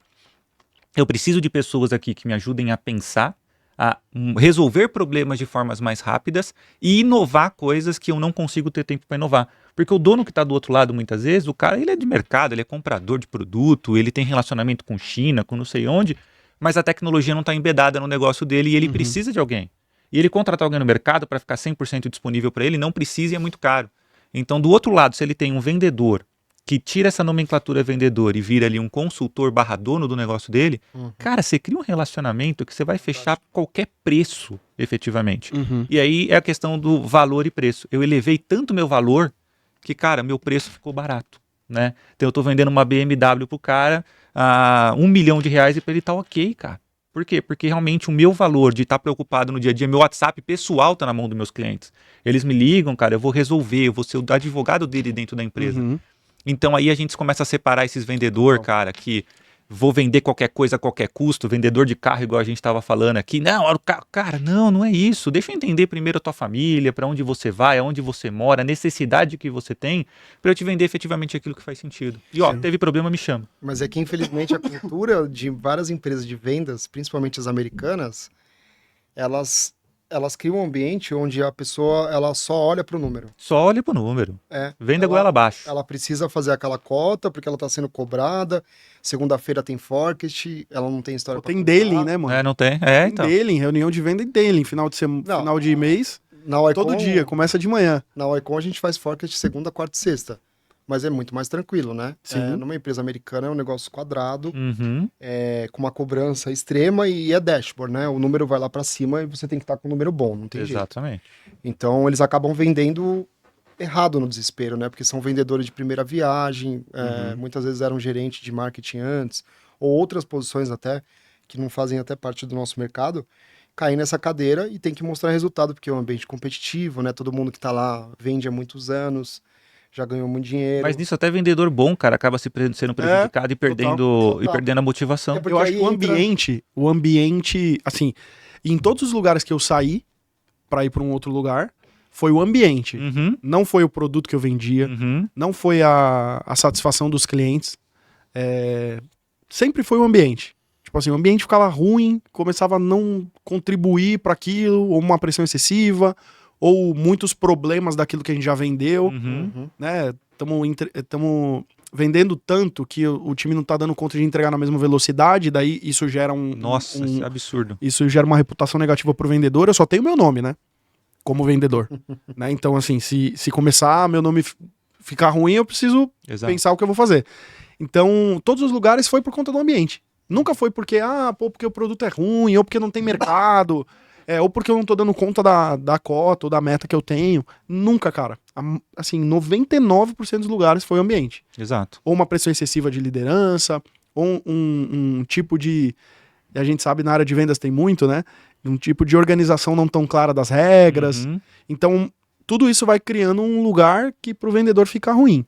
Eu preciso de pessoas aqui que me ajudem a pensar, a resolver problemas de formas mais rápidas e inovar coisas que eu não consigo ter tempo para inovar. Porque o dono que está do outro lado, muitas vezes, o cara, ele é de mercado, ele é comprador de produto, ele tem relacionamento com China, com não sei onde, mas a tecnologia não está embedada no negócio dele e ele precisa de alguém. E ele contratar alguém no mercado para ficar 100% disponível para ele, não precisa e é muito caro. Então, do outro lado, se ele tem um vendedor que tira essa nomenclatura vendedor e vira ali um consultor / dono do negócio dele, cara, você cria um relacionamento que você vai fechar qualquer preço, efetivamente. E aí é a questão do valor e preço. Eu elevei tanto meu valor que, cara, meu preço ficou barato, né? Então eu tô vendendo uma BMW pro cara, R$ 1 milhão e para ele tá ok, cara. Por quê? Porque realmente o meu valor de estar preocupado no dia a dia, meu WhatsApp pessoal tá na mão dos meus clientes. Eles me ligam, cara, eu vou resolver, eu vou ser o advogado dele dentro da empresa. Uhum. Então aí a gente começa a separar esses vendedor, cara, que vou vender qualquer coisa a qualquer custo, vendedor de carro igual a gente estava falando aqui. Não, cara, não é isso. Deixa eu entender primeiro a tua família, para onde você vai, aonde você mora, a necessidade que você tem, para eu te vender efetivamente aquilo que faz sentido. E ó, teve problema, me chama. Mas é que infelizmente a cultura de várias empresas de vendas, principalmente as americanas, elas criam um ambiente onde a pessoa ela só olha para o número. Só olha pro número. Venda goela abaixo. Ela precisa fazer aquela cota porque ela está sendo cobrada. Segunda-feira tem forecast, ela não tem história. Tem daily, né, mano? Não tem? Tem Então. daily, reunião de venda e daily, final de mês, Na Icon, todo dia, começa de manhã. Na Icon a gente faz forecast segunda, quarta e sexta. Mas é muito mais tranquilo, né? Sim. Numa empresa americana é um negócio quadrado, Uhum. com uma cobrança extrema e é dashboard, né? O número vai lá para cima e você tem que estar com um número bom, não tem jeito. Exatamente. Então eles acabam vendendo errado no desespero, né? Porque são vendedores de primeira viagem, muitas vezes eram gerentes de marketing antes, ou outras posições até, que não fazem até parte do nosso mercado, caem nessa cadeira e tem que mostrar resultado, porque é um ambiente competitivo, né? Todo mundo que tá lá vende há muitos anos, já ganhou muito dinheiro. Mas nisso até vendedor bom, cara, acaba sendo prejudicado e perdendo a motivação. Eu acho que o ambiente, assim, em todos os lugares que eu saí para ir para um outro lugar, foi o ambiente. Uhum. Não foi o produto que eu vendia, Uhum. não foi a satisfação dos clientes. Sempre foi o ambiente. Tipo assim, o ambiente ficava ruim, começava a não contribuir para aquilo, ou uma pressão excessiva, ou muitos problemas daquilo que a gente já vendeu, né? Estamos vendendo tanto que o time não tá dando conta de entregar na mesma velocidade, daí isso gera Nossa, isso é absurdo. Isso gera uma reputação negativa pro vendedor. Eu só tenho meu nome, né? Como vendedor. Né? Então, assim, se começar meu nome ficar ruim, eu preciso pensar o que eu vou fazer. Então, todos os lugares foi por conta do ambiente. Nunca foi porque, porque o produto é ruim, ou porque não tem mercado, ou porque eu não tô dando conta da cota ou da meta que eu tenho. Nunca, cara. Assim, 99% dos lugares foi o ambiente. Exato. Ou uma pressão excessiva de liderança, ou um tipo de... A gente sabe, na área de vendas tem muito, né? Um tipo de organização não tão clara das regras. Uhum. Então, tudo isso vai criando um lugar que pro vendedor fica ruim.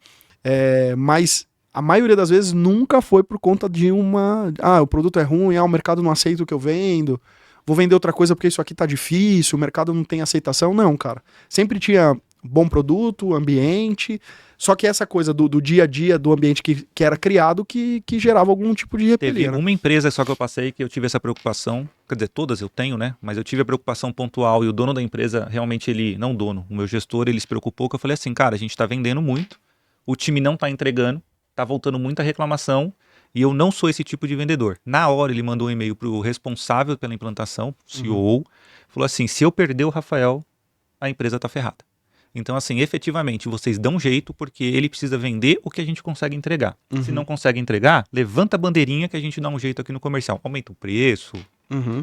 Mas a maioria das vezes nunca foi por conta de o produto é ruim, o mercado não aceita o que eu vendo, vou vender outra coisa porque isso aqui tá difícil, o mercado não tem aceitação. Não, cara. Sempre tinha bom produto, ambiente, só que essa coisa do dia a dia, do ambiente que era criado, que gerava algum tipo de repelia. Teve uma empresa só que eu passei que eu tive essa preocupação, quer dizer, todas eu tenho, né? Mas eu tive a preocupação pontual e o dono da empresa, realmente o meu gestor, ele se preocupou, que eu falei assim, cara, a gente tá vendendo muito, o time não tá entregando, tá voltando muita reclamação e eu não sou esse tipo de vendedor. Na hora ele mandou um e-mail pro responsável pela implantação, CEO, falou assim, se eu perder o Rafael, a empresa tá ferrada. Então, assim, efetivamente, vocês dão jeito porque ele precisa vender o que a gente consegue entregar. Se não consegue entregar, levanta a bandeirinha que a gente dá um jeito aqui no comercial. Aumenta o preço,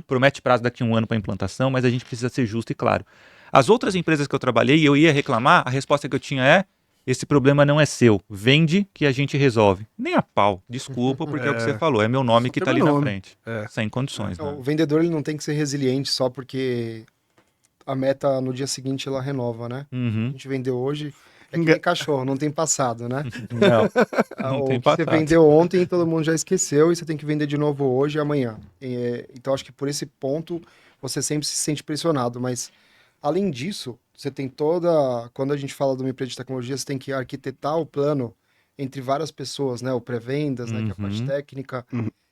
promete prazo daqui a 1 ano para implantação, mas a gente precisa ser justo e claro. As outras empresas que eu trabalhei e eu ia reclamar, a resposta que eu tinha é, esse problema não é seu, vende que a gente resolve. Nem a pau, desculpa, porque é o que você falou, é meu nome que tá ali na frente. Sem condições. Então, né? o vendedor ele não tem que ser resiliente só porque a meta no dia seguinte ela renova, né? A gente vendeu hoje, é que nem cachorro, não tem passado, né? Não tem O que passado. você vendeu ontem, todo mundo já esqueceu e você tem que vender de novo hoje e amanhã. Então acho que por esse ponto você sempre se sente pressionado, mas além disso, você tem quando a gente fala de uma empresa de tecnologia, você tem que arquitetar o plano entre várias pessoas, né? O pré-vendas, né? Que é a parte técnica,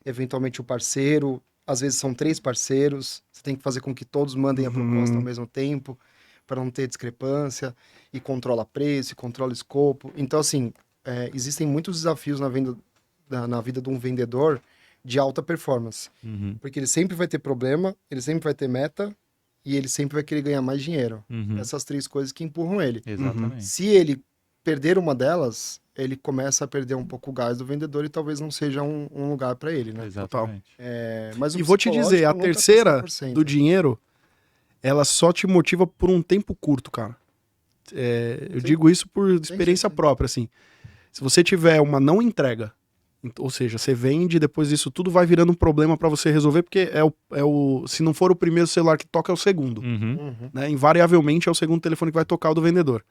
eventualmente o parceiro, às vezes são 3 parceiros, você tem que fazer com que todos mandem a proposta ao mesmo tempo, para não ter discrepância, e controla preço, e controla escopo. Então, assim, existem muitos desafios na vida de um vendedor de alta performance, porque ele sempre vai ter problema, ele sempre vai ter meta, e ele sempre vai querer ganhar mais dinheiro. Essas 3 coisas que empurram ele. Exatamente. Se ele perder uma delas, ele começa a perder um pouco o gás do vendedor e talvez não seja um lugar para ele, né? Exatamente. Mas E vou te dizer, a psicológico nunca tá terceira 100%. do dinheiro, ela só te motiva por um tempo curto, cara. Eu digo isso por experiência própria, assim. Se você tiver uma não entrega Ou seja, você vende, depois disso tudo vai virando um problema para você resolver, porque se não for o primeiro celular que toca, é o segundo. Né? Invariavelmente é o segundo telefone que vai tocar o do vendedor.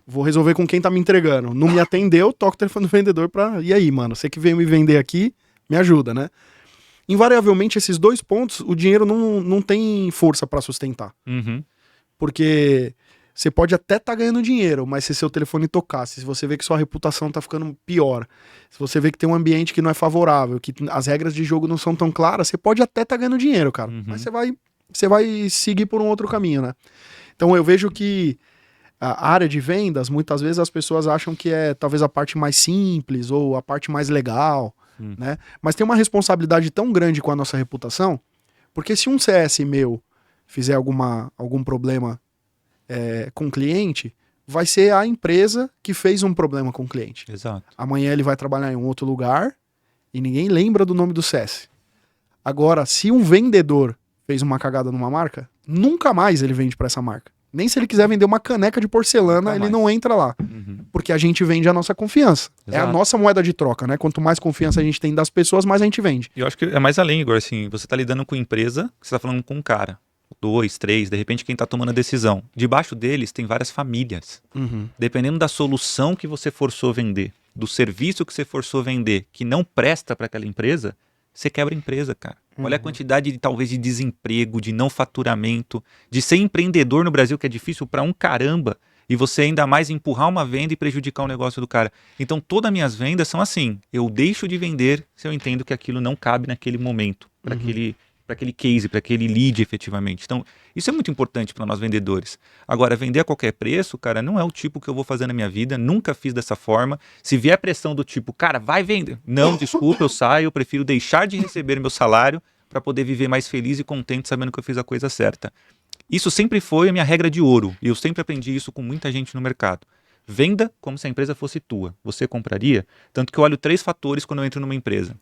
Vou resolver com quem tá me entregando. Não me atendeu, toco o telefone do vendedor e aí, mano, você que veio me vender aqui, me ajuda, né? Invariavelmente, esses 2 pontos, o dinheiro não tem força para sustentar. Porque você pode até estar ganhando dinheiro, mas se seu telefone tocasse, se você vê que sua reputação tá ficando pior, se você vê que tem um ambiente que não é favorável, que as regras de jogo não são tão claras, você pode até estar ganhando dinheiro, cara. Mas você vai seguir por um outro caminho, né? Então eu vejo que a área de vendas, muitas vezes as pessoas acham que é talvez a parte mais simples ou a parte mais legal, né? Mas tem uma responsabilidade tão grande com a nossa reputação, porque se um CS meu fizer algum problema com o cliente, vai ser a empresa que fez um problema com o cliente. Exato. Amanhã ele vai trabalhar em um outro lugar e ninguém lembra do nome do CS. Agora, se um vendedor fez uma cagada numa marca, nunca mais ele vende para essa marca. Nem se ele quiser vender uma caneca de porcelana, ele não entra lá. Porque a gente vende a nossa confiança. Exato. É a nossa moeda de troca, né? Quanto mais confiança a gente tem das pessoas, mais a gente vende. E eu acho que é mais além, Igor, assim, você tá lidando com empresa, você tá falando com um cara. 2, 3, de repente quem está tomando a decisão. Debaixo deles tem várias famílias. Dependendo da solução que você forçou vender, do serviço que você forçou vender, que não presta para aquela empresa, você quebra a empresa, cara. Olha a quantidade talvez de desemprego, de não faturamento, de ser empreendedor no Brasil, que é difícil para um caramba, e você ainda mais empurrar uma venda e prejudicar o negócio do cara. Então todas as minhas vendas são assim, eu deixo de vender se eu entendo que aquilo não cabe naquele momento, para aquele case, para aquele lead efetivamente. Então, isso é muito importante para nós vendedores. Agora, vender a qualquer preço, cara, não é o tipo que eu vou fazer na minha vida, nunca fiz dessa forma. Se vier pressão do tipo, cara, vai vender. Não, desculpa, eu saio, eu prefiro deixar de receber meu salário para poder viver mais feliz e contente sabendo que eu fiz a coisa certa. Isso sempre foi a minha regra de ouro, e eu sempre aprendi isso com muita gente no mercado. Venda como se a empresa fosse tua. Você compraria? Tanto que eu olho 3 fatores quando eu entro numa empresa.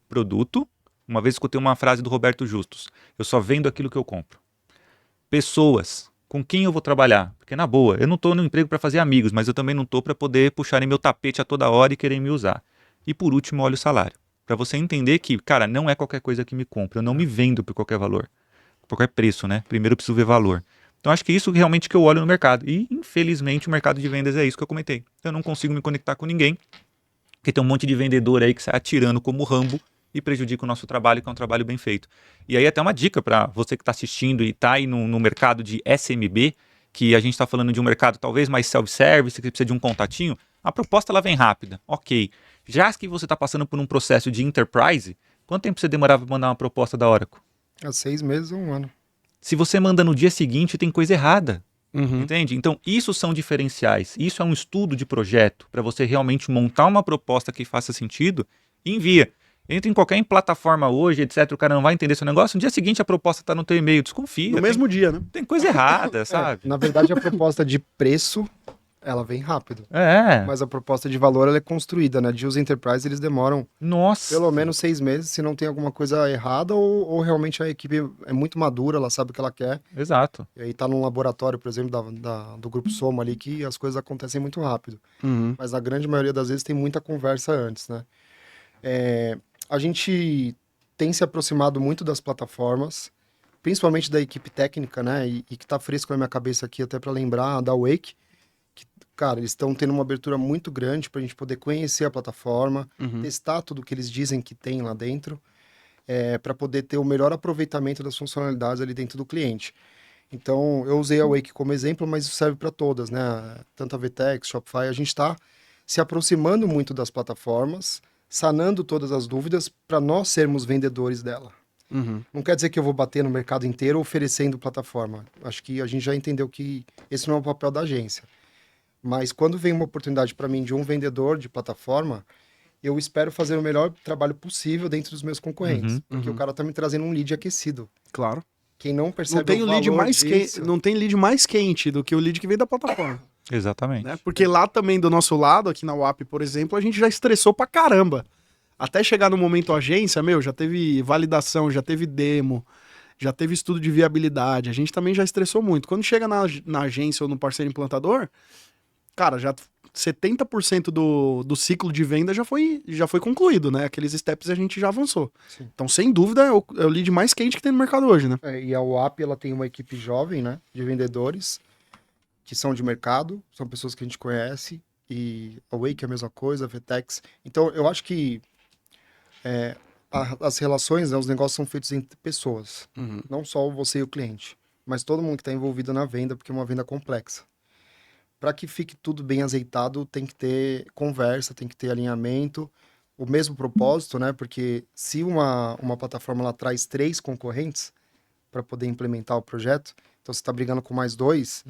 Produto. Uma vez escutei uma frase do Roberto Justus: eu só vendo aquilo que eu compro. Pessoas, com quem eu vou trabalhar? Porque na boa, eu não estou no emprego para fazer amigos, mas eu também não estou para poder puxarem meu tapete a toda hora e querer me usar. E por último, olha o salário. Para você entender que, cara, não é qualquer coisa que me compra. Eu não me vendo por qualquer valor. Por qualquer preço, né? Primeiro eu preciso ver valor. Então acho que isso realmente que eu olho no mercado. E infelizmente o mercado de vendas é isso que eu comentei. Eu não consigo me conectar com ninguém, porque tem um monte de vendedor aí que sai atirando como Rambo e prejudica o nosso trabalho, que é um trabalho bem feito. E aí até uma dica para você que está assistindo e está aí no mercado de SMB, que a gente está falando de um mercado talvez mais self-service, que precisa de um contatinho, a proposta ela vem rápida, ok. Já que você está passando por um processo de enterprise, quanto tempo você demorava para mandar uma proposta da Oracle? 6 meses ou 1 ano. Se você manda no dia seguinte, tem coisa errada. Entende? Então, isso são diferenciais. Isso é um estudo de projeto para você realmente montar uma proposta que faça sentido e envia. Entra em qualquer plataforma hoje, etc. O cara não vai entender seu negócio. No dia seguinte, a proposta está no teu e-mail. Desconfia. No mesmo dia, né? Tem coisa errada, sabe? Na verdade, a proposta de preço, ela vem rápido. É. Mas a proposta de valor, ela é construída, né? De uso enterprise, eles demoram pelo menos 6 meses, se não tem alguma coisa errada ou realmente a equipe é muito madura, ela sabe o que ela quer. Exato. E aí tá num laboratório, por exemplo, do Grupo Soma ali, que as coisas acontecem muito rápido. Mas na grande maioria das vezes tem muita conversa antes, né? A gente tem se aproximado muito das plataformas, principalmente da equipe técnica, né? E que tá fresco na minha cabeça aqui, até para lembrar, da Wake. Que, cara, eles estão tendo uma abertura muito grande para a gente poder conhecer a plataforma, testar tudo que eles dizem que tem lá dentro, para poder ter o melhor aproveitamento das funcionalidades ali dentro do cliente. Então, eu usei a Wake como exemplo, mas isso serve para todas, né? Tanto a VTEX, Shopify, a gente está se aproximando muito das plataformas, sanando todas as dúvidas para nós sermos vendedores dela. Não quer dizer que eu vou bater no mercado inteiro oferecendo plataforma. Acho que a gente já entendeu que esse não é o papel da agência. Mas quando vem uma oportunidade para mim de um vendedor de plataforma, eu espero fazer o melhor trabalho possível dentro dos meus concorrentes. Porque o cara tá me trazendo um lead aquecido. Claro. Quem não percebe Não tem o lead valor mais disso... não tem lead mais quente do que o lead que vem da plataforma. Exatamente. Né? Porque lá também do nosso lado, aqui na UAP, por exemplo, a gente já estressou pra caramba. Até chegar no momento agência, já teve validação, já teve demo, já teve estudo de viabilidade. A gente também já estressou muito. Quando chega na agência ou no parceiro implantador, cara, já 70% do ciclo de venda já foi concluído, né? Aqueles steps a gente já avançou. Sim. Então, sem dúvida, é o lead mais quente que tem no mercado hoje, né? E a UAP, ela tem uma equipe jovem, né, de vendedores, que são de mercado, são pessoas que a gente conhece, e a Wake é a mesma coisa, a Vtex. Então, eu acho que as relações, né, os negócios são feitos entre pessoas, não só você e o cliente, mas todo mundo que está envolvido na venda, porque é uma venda complexa. Para que fique tudo bem azeitado, tem que ter conversa, tem que ter alinhamento, o mesmo propósito, né? Porque se uma plataforma ela traz 3 concorrentes para poder implementar o projeto, então você está brigando com mais 2,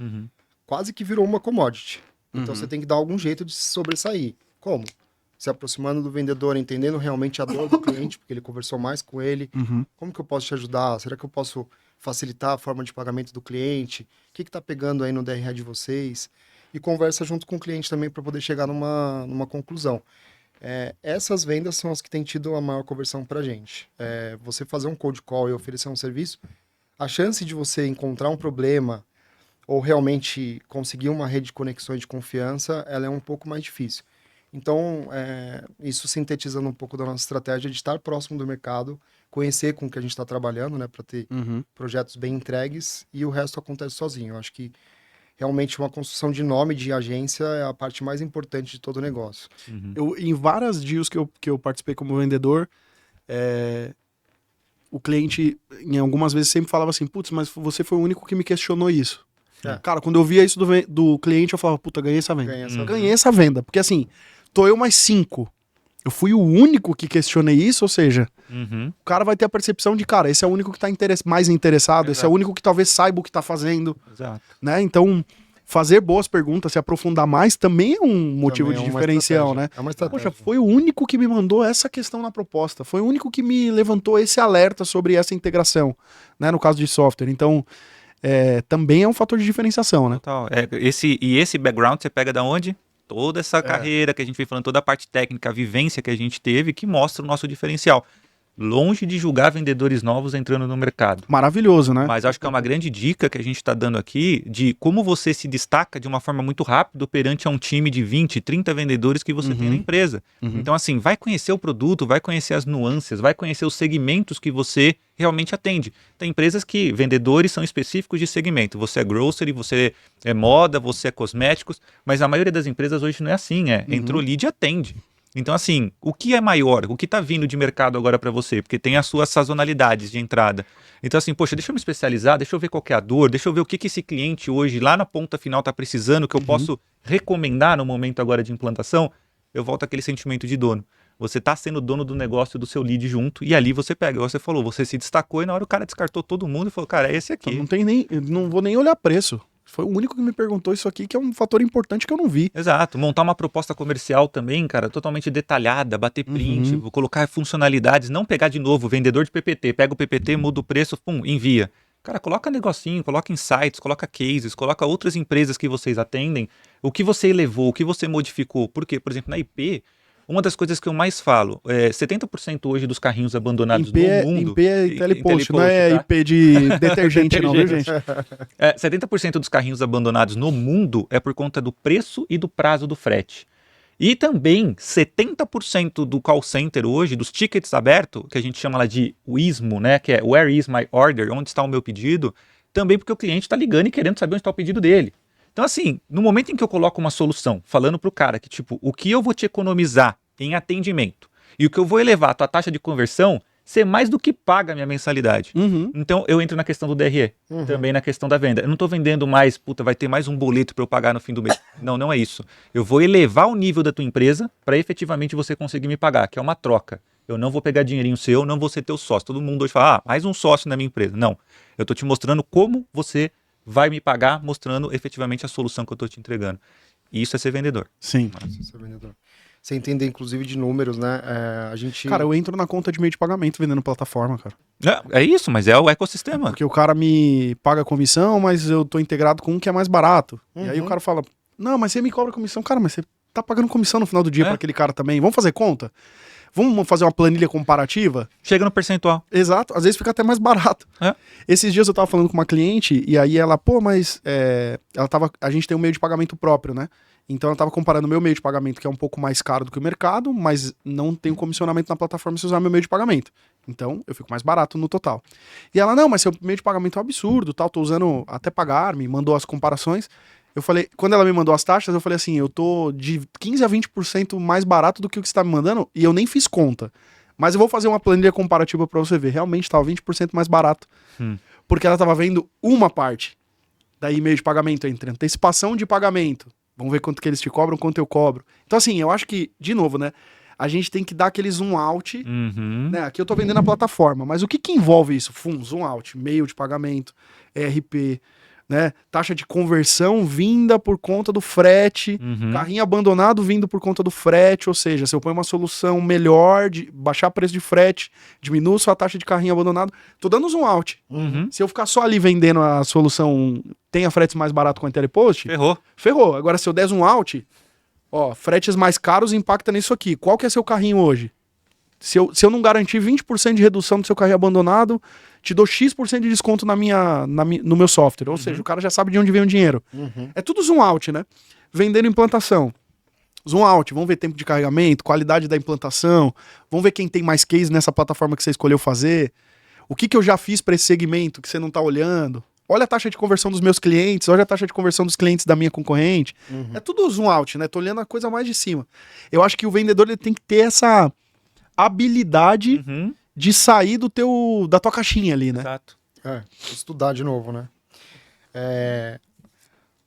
quase que virou uma commodity. Então você tem que dar algum jeito de se sobressair. Como? Se aproximando do vendedor, entendendo realmente a dor do cliente, porque ele conversou mais com ele. Como que eu posso te ajudar? Será que eu posso facilitar a forma de pagamento do cliente? O que está pegando aí no DRE de vocês? E conversa junto com o cliente também para poder chegar numa conclusão. Essas vendas são as que têm tido a maior conversão para a gente. Você fazer um cold call e oferecer um serviço, a chance de você encontrar um problema ou realmente conseguir uma rede de conexões de confiança, ela é um pouco mais difícil. Então, isso sintetizando um pouco da nossa estratégia de estar próximo do mercado, conhecer com o que a gente está trabalhando, né, para ter projetos bem entregues, e o resto acontece sozinho. Eu acho que realmente uma construção de nome de agência é a parte mais importante de todo o negócio. Em várias deals que eu participei como vendedor, o cliente, em algumas vezes, sempre falava assim, putz, mas você foi o único que me questionou isso. Cara, quando eu via isso do cliente, eu falava, puta, ganhei essa venda. Ganhei essa venda. Porque assim, tô eu mais 5. Eu fui o único que questionei isso, ou seja, o cara vai ter a percepção de, cara, esse é o único que tá mais interessado, esse é o único que talvez saiba o que tá fazendo. Exato. Né? Então, fazer boas perguntas, se aprofundar mais, também é um motivo de diferencial, né? É uma estratégia. Poxa, foi o único que me mandou essa questão na proposta, foi o único que me levantou esse alerta sobre essa integração, né? No caso de software. Então, também é um fator de diferenciação, né? Total. Esse background você pega da onde? Toda essa carreira que a gente vem falando, toda a parte técnica, a vivência que a gente teve, que mostra o nosso diferencial. Longe de julgar vendedores novos entrando no mercado. Maravilhoso, né? Mas acho que é uma grande dica que a gente está dando aqui de como você se destaca de uma forma muito rápida perante a um time de 20, 30 vendedores que você tem na empresa. Então, assim, vai conhecer o produto, vai conhecer as nuances, vai conhecer os segmentos que você realmente atende. Tem empresas que vendedores são específicos de segmento. Você é grocery, você é moda, você é cosméticos, mas a maioria das empresas hoje não é assim, entrou lead e atende. Então, assim, o que é maior? O que está vindo de mercado agora para você? Porque tem as suas sazonalidades de entrada. Então, assim, poxa, deixa eu me especializar, deixa eu ver qual que é a dor, deixa eu ver o que esse cliente hoje, lá na ponta final, está precisando, que eu posso recomendar no momento agora de implantação. Eu volto àquele sentimento de dono. Você está sendo dono do negócio do seu lead junto, e ali você pega. Você falou, você se destacou, e na hora o cara descartou todo mundo e falou, cara, é esse aqui. Eu não vou nem olhar preço. Foi o único que me perguntou isso aqui, que é um fator importante que eu não vi. Exato. Montar uma proposta comercial também, cara, totalmente detalhada, bater print, vou colocar funcionalidades, não pegar de novo, vendedor de PPT, pega o PPT, muda o preço, pum, envia. Cara, coloca negocinho, coloca insights, coloca cases, coloca outras empresas que vocês atendem, o que você elevou, o que você modificou. Por quê? Por exemplo, na IP, uma das coisas que eu mais falo, 70% hoje dos carrinhos abandonados no mundo... IP é telepost, não é IP de detergente não, viu, gente? 70% dos carrinhos abandonados no mundo é por conta do preço e do prazo do frete. E também 70% do call center hoje, dos tickets abertos, que a gente chama lá de WISMO, né, que é Where is my order? Onde está o meu pedido? Também porque o cliente está ligando e querendo saber onde está o pedido dele. Então, assim, no momento em que eu coloco uma solução, falando para o cara que, tipo, o que eu vou te economizar em atendimento e o que eu vou elevar a tua taxa de conversão, ser mais do que paga a minha mensalidade. Então, eu entro na questão do DRE, também na questão da venda. Eu não estou vendendo mais, puta, vai ter mais um boleto para eu pagar no fim do mês. Não, não é isso. Eu vou elevar o nível da tua empresa para efetivamente você conseguir me pagar, que é uma troca. Eu não vou pegar dinheirinho seu, não vou ser teu sócio. Todo mundo hoje fala, mais um sócio na minha empresa. Não, eu estou te mostrando como você vai me pagar, mostrando efetivamente a solução que eu estou te entregando. E isso é ser vendedor. Sim. Isso é ser vendedor. Você entender, inclusive, de números, né? A gente... Cara, eu entro na conta de meio de pagamento vendendo plataforma, cara. É isso, mas é o ecossistema. Porque o cara me paga comissão, mas eu tô integrado com um que é mais barato. E aí o cara fala, não, mas você me cobra comissão. Cara, mas você tá pagando comissão no final do dia pra aquele cara também. Vamos fazer conta? Vamos fazer uma planilha comparativa? Chega no percentual. Exato, às vezes fica até mais barato. É. Esses dias eu tava falando com uma cliente e aí ela, mas a gente tem um meio de pagamento próprio, né? Então ela tava comparando o meu meio de pagamento, que é um pouco mais caro do que o mercado, mas não tem comissionamento na plataforma se usar meu meio de pagamento. Então eu fico mais barato no total. E ela, não, mas seu meio de pagamento é um absurdo, tal, tô usando até pagar, me mandou as comparações. Eu falei, quando ela me mandou as taxas, eu falei assim, eu tô de 15 a 20% mais barato do que o que você tá me mandando, e eu nem fiz conta. Mas eu vou fazer uma planilha comparativa pra você ver. Realmente tava 20% mais barato. Porque ela tava vendo uma parte da e-mail de pagamento entre antecipação de pagamento. Vamos ver quanto que eles te cobram, quanto eu cobro. Então assim, eu acho que, de novo, né? A gente tem que dar aquele zoom out. Né? Aqui eu tô vendendo a plataforma, mas o que envolve isso? Zoom out, meio de pagamento, ERP, né? Taxa de conversão vinda por conta do frete, carrinho abandonado vindo por conta do frete, ou seja, se eu ponho uma solução melhor de baixar preço de frete, diminua sua taxa de carrinho abandonado, tô dando zoom out. Se eu ficar só ali vendendo a solução tenha fretes mais barato com a Telepost, ferrou. Agora se eu der zoom out, fretes mais caros impacta nisso aqui. Qual que é seu carrinho hoje? Se eu não garantir 20% de redução do seu carrinho abandonado, te dou X% de desconto no meu software. Ou seja, o cara já sabe de onde vem o dinheiro. É tudo zoom out, né? Vendendo implantação. Zoom out, vamos ver tempo de carregamento, qualidade da implantação, vamos ver quem tem mais case nessa plataforma que você escolheu fazer. O que eu já fiz para esse segmento que você não tá olhando. Olha a taxa de conversão dos meus clientes, olha a taxa de conversão dos clientes da minha concorrente. É tudo zoom out, né? Tô olhando a coisa mais de cima. Eu acho que o vendedor ele tem que ter essa habilidade de sair da tua caixinha ali, né? Exato. Estudar de novo, né?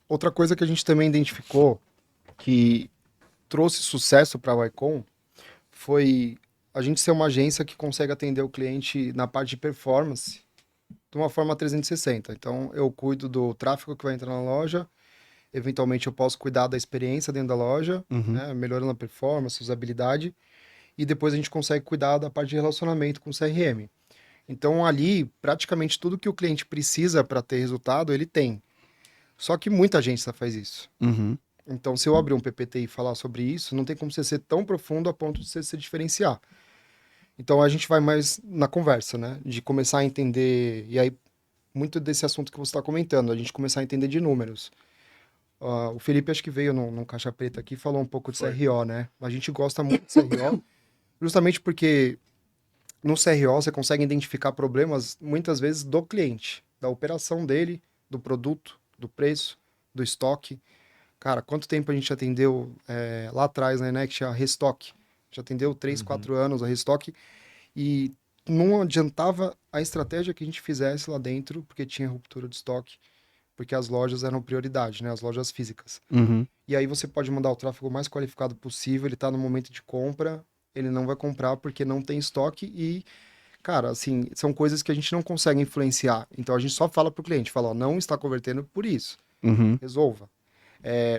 Outra coisa que a gente também identificou que trouxe sucesso para a Icon foi a gente ser uma agência que consegue atender o cliente na parte de performance de uma forma 360. Então, eu cuido do tráfego que vai entrar na loja, eventualmente eu posso cuidar da experiência dentro da loja, né, melhorando a performance, usabilidade, e depois a gente consegue cuidar da parte de relacionamento com o CRM. Então, ali, praticamente tudo que o cliente precisa para ter resultado, ele tem. Só que muita agência faz isso. Então, se eu abrir um PPT e falar sobre isso, não tem como você ser tão profundo a ponto de você se diferenciar. Então, a gente vai mais na conversa, né? De começar a entender... E aí, muito desse assunto que você está comentando, a gente começar a entender de números. O Felipe, acho que veio num Caixa Preta aqui e falou um pouco de CRO, né? A gente gosta muito de CRO, justamente porque no CRO você consegue identificar problemas, muitas vezes, do cliente, da operação dele, do produto, do preço, do estoque. Cara, quanto tempo a gente atendeu lá atrás, né, que tinha Restock. Já atendeu 3, 4 anos a Restock e não adiantava a estratégia que a gente fizesse lá dentro, porque tinha ruptura de estoque, porque as lojas eram prioridade, né, as lojas físicas. E aí você pode mandar o tráfego mais qualificado possível, ele tá no momento de compra, ele não vai comprar porque não tem estoque e, cara, assim, são coisas que a gente não consegue influenciar. Então a gente só fala pro cliente, fala, não está convertendo por isso, resolva.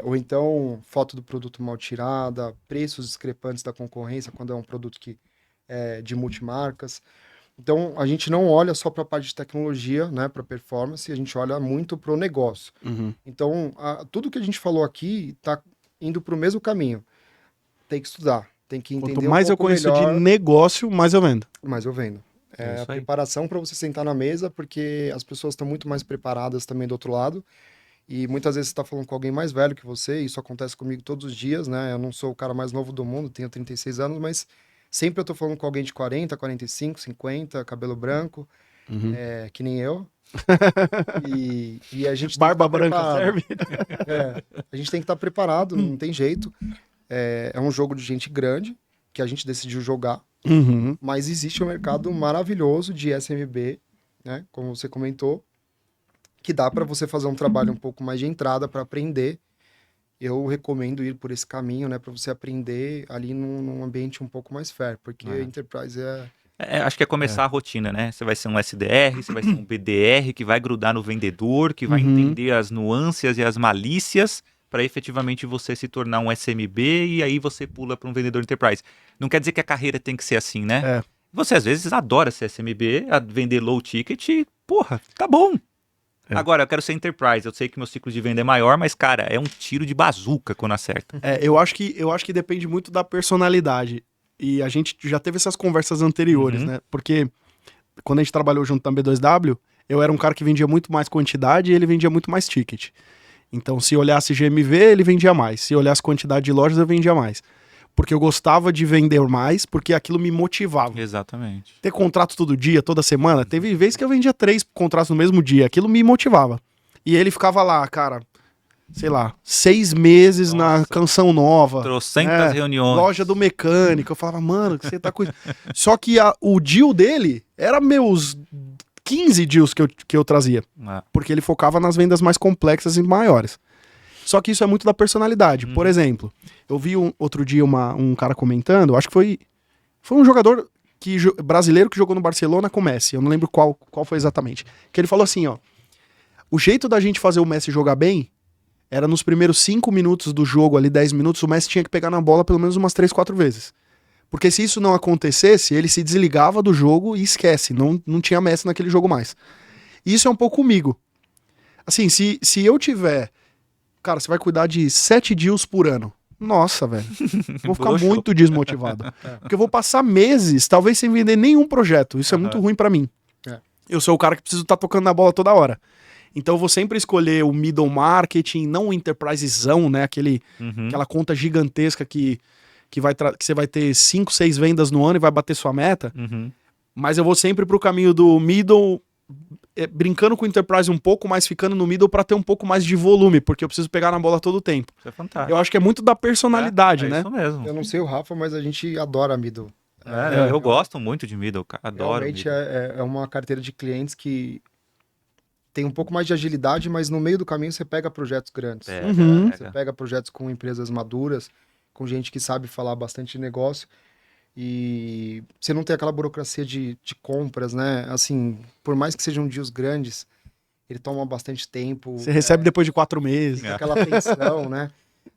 Ou então, foto do produto mal tirada, preços discrepantes da concorrência, quando é um produto que é de multimarcas. Então, a gente não olha só para a parte de tecnologia, né, para performance, a gente olha muito para o negócio. Então, tudo que a gente falou aqui está indo para o mesmo caminho. Tem que estudar, tem que entender Quanto mais um pouco eu conheço melhor, de negócio, mais eu vendo. mais eu vendo. É isso A aí. preparação para você sentar na mesa, porque as pessoas estão muito mais preparadas também do outro lado. E muitas vezes você está falando com alguém mais velho que você, e isso acontece comigo todos os dias, né? Eu não sou o cara mais novo do mundo, tenho 36 anos, mas sempre eu tô falando com alguém de 40, 45, 50, cabelo branco, que nem eu. E a gente Barba tem que branca estar serve? a gente tem que estar preparado, não tem jeito. É um jogo de gente grande, que a gente decidiu jogar, mas existe um mercado maravilhoso de SMB, né? Como você comentou, que dá para você fazer um trabalho um pouco mais de entrada para aprender. Eu recomendo ir por esse caminho, né, para você aprender ali num ambiente um pouco mais fair, porque Enterprise acho que é começar a rotina, né? Você vai ser um SDR, você vai ser um BDR que vai grudar no vendedor, que vai entender as nuances e as malícias para efetivamente você se tornar um SMB e aí você pula para um vendedor Enterprise. Não quer dizer que a carreira tem que ser assim, né? Você às vezes adora ser SMB, vender low ticket, porra, tá bom. Agora, eu quero ser Enterprise. Eu sei que meu ciclo de venda é maior, mas, cara, é um tiro de bazuca quando acerta. Eu acho que depende muito da personalidade. E a gente já teve essas conversas anteriores, né? Porque quando a gente trabalhou junto na B2W, eu era um cara que vendia muito mais quantidade e ele vendia muito mais ticket. Então, se olhasse GMV, ele vendia mais. Se olhasse quantidade de lojas, eu vendia mais. Porque eu gostava de vender mais, porque aquilo me motivava. Exatamente. Ter contrato todo dia, toda semana, teve vezes que eu vendia 3 contratos no mesmo dia. Aquilo me motivava. E ele ficava lá, cara, sei lá, 6 meses na Canção Nova. Trocentas reuniões. Loja do mecânico. Eu falava, mano, que você tá com isso. Só que o deal dele era meus 15 deals que eu trazia. Porque ele focava nas vendas mais complexas e maiores. Só que isso é muito da personalidade. Por exemplo, eu vi outro dia um cara comentando, acho que foi um jogador brasileiro que jogou no Barcelona com o Messi. Eu não lembro qual foi exatamente. Que ele falou assim, ó. O jeito da gente fazer o Messi jogar bem era nos primeiros 5 minutos do jogo, ali 10 minutos, o Messi tinha que pegar na bola pelo menos umas 3, 4 vezes. Porque se isso não acontecesse, ele se desligava do jogo e esquece. Não tinha Messi naquele jogo mais. E isso é um pouco comigo. Assim, se eu tiver... Cara, você vai cuidar de 7 deals por ano. Nossa, velho. Vou ficar muito desmotivado. Porque eu vou passar meses, talvez sem vender nenhum projeto. Isso é muito ruim pra mim. Eu sou o cara que precisa estar tocando na bola toda hora. Então eu vou sempre escolher o middle marketing, não o enterprisezão, né? Aquela conta gigantesca que você vai ter 5, 6 vendas no ano e vai bater sua meta. Mas eu vou sempre pro caminho do middle, brincando com o enterprise um pouco, mas ficando no middle para ter um pouco mais de volume, porque eu preciso pegar na bola todo o tempo. Isso é fantástico. Eu acho que é muito da personalidade, né? Isso mesmo. Eu não sei o Rafa, mas a gente adora middle. Eu gosto muito de middle, cara. Adoro. Realmente é uma carteira de clientes que tem um pouco mais de agilidade, mas no meio do caminho você pega projetos grandes. Você pega projetos com empresas maduras, com gente que sabe falar bastante de negócio. E você não tem aquela burocracia de compras, né? Assim, por mais que sejam deals grandes, ele toma bastante tempo. Você recebe depois de 4 meses. Aquela tensão, né?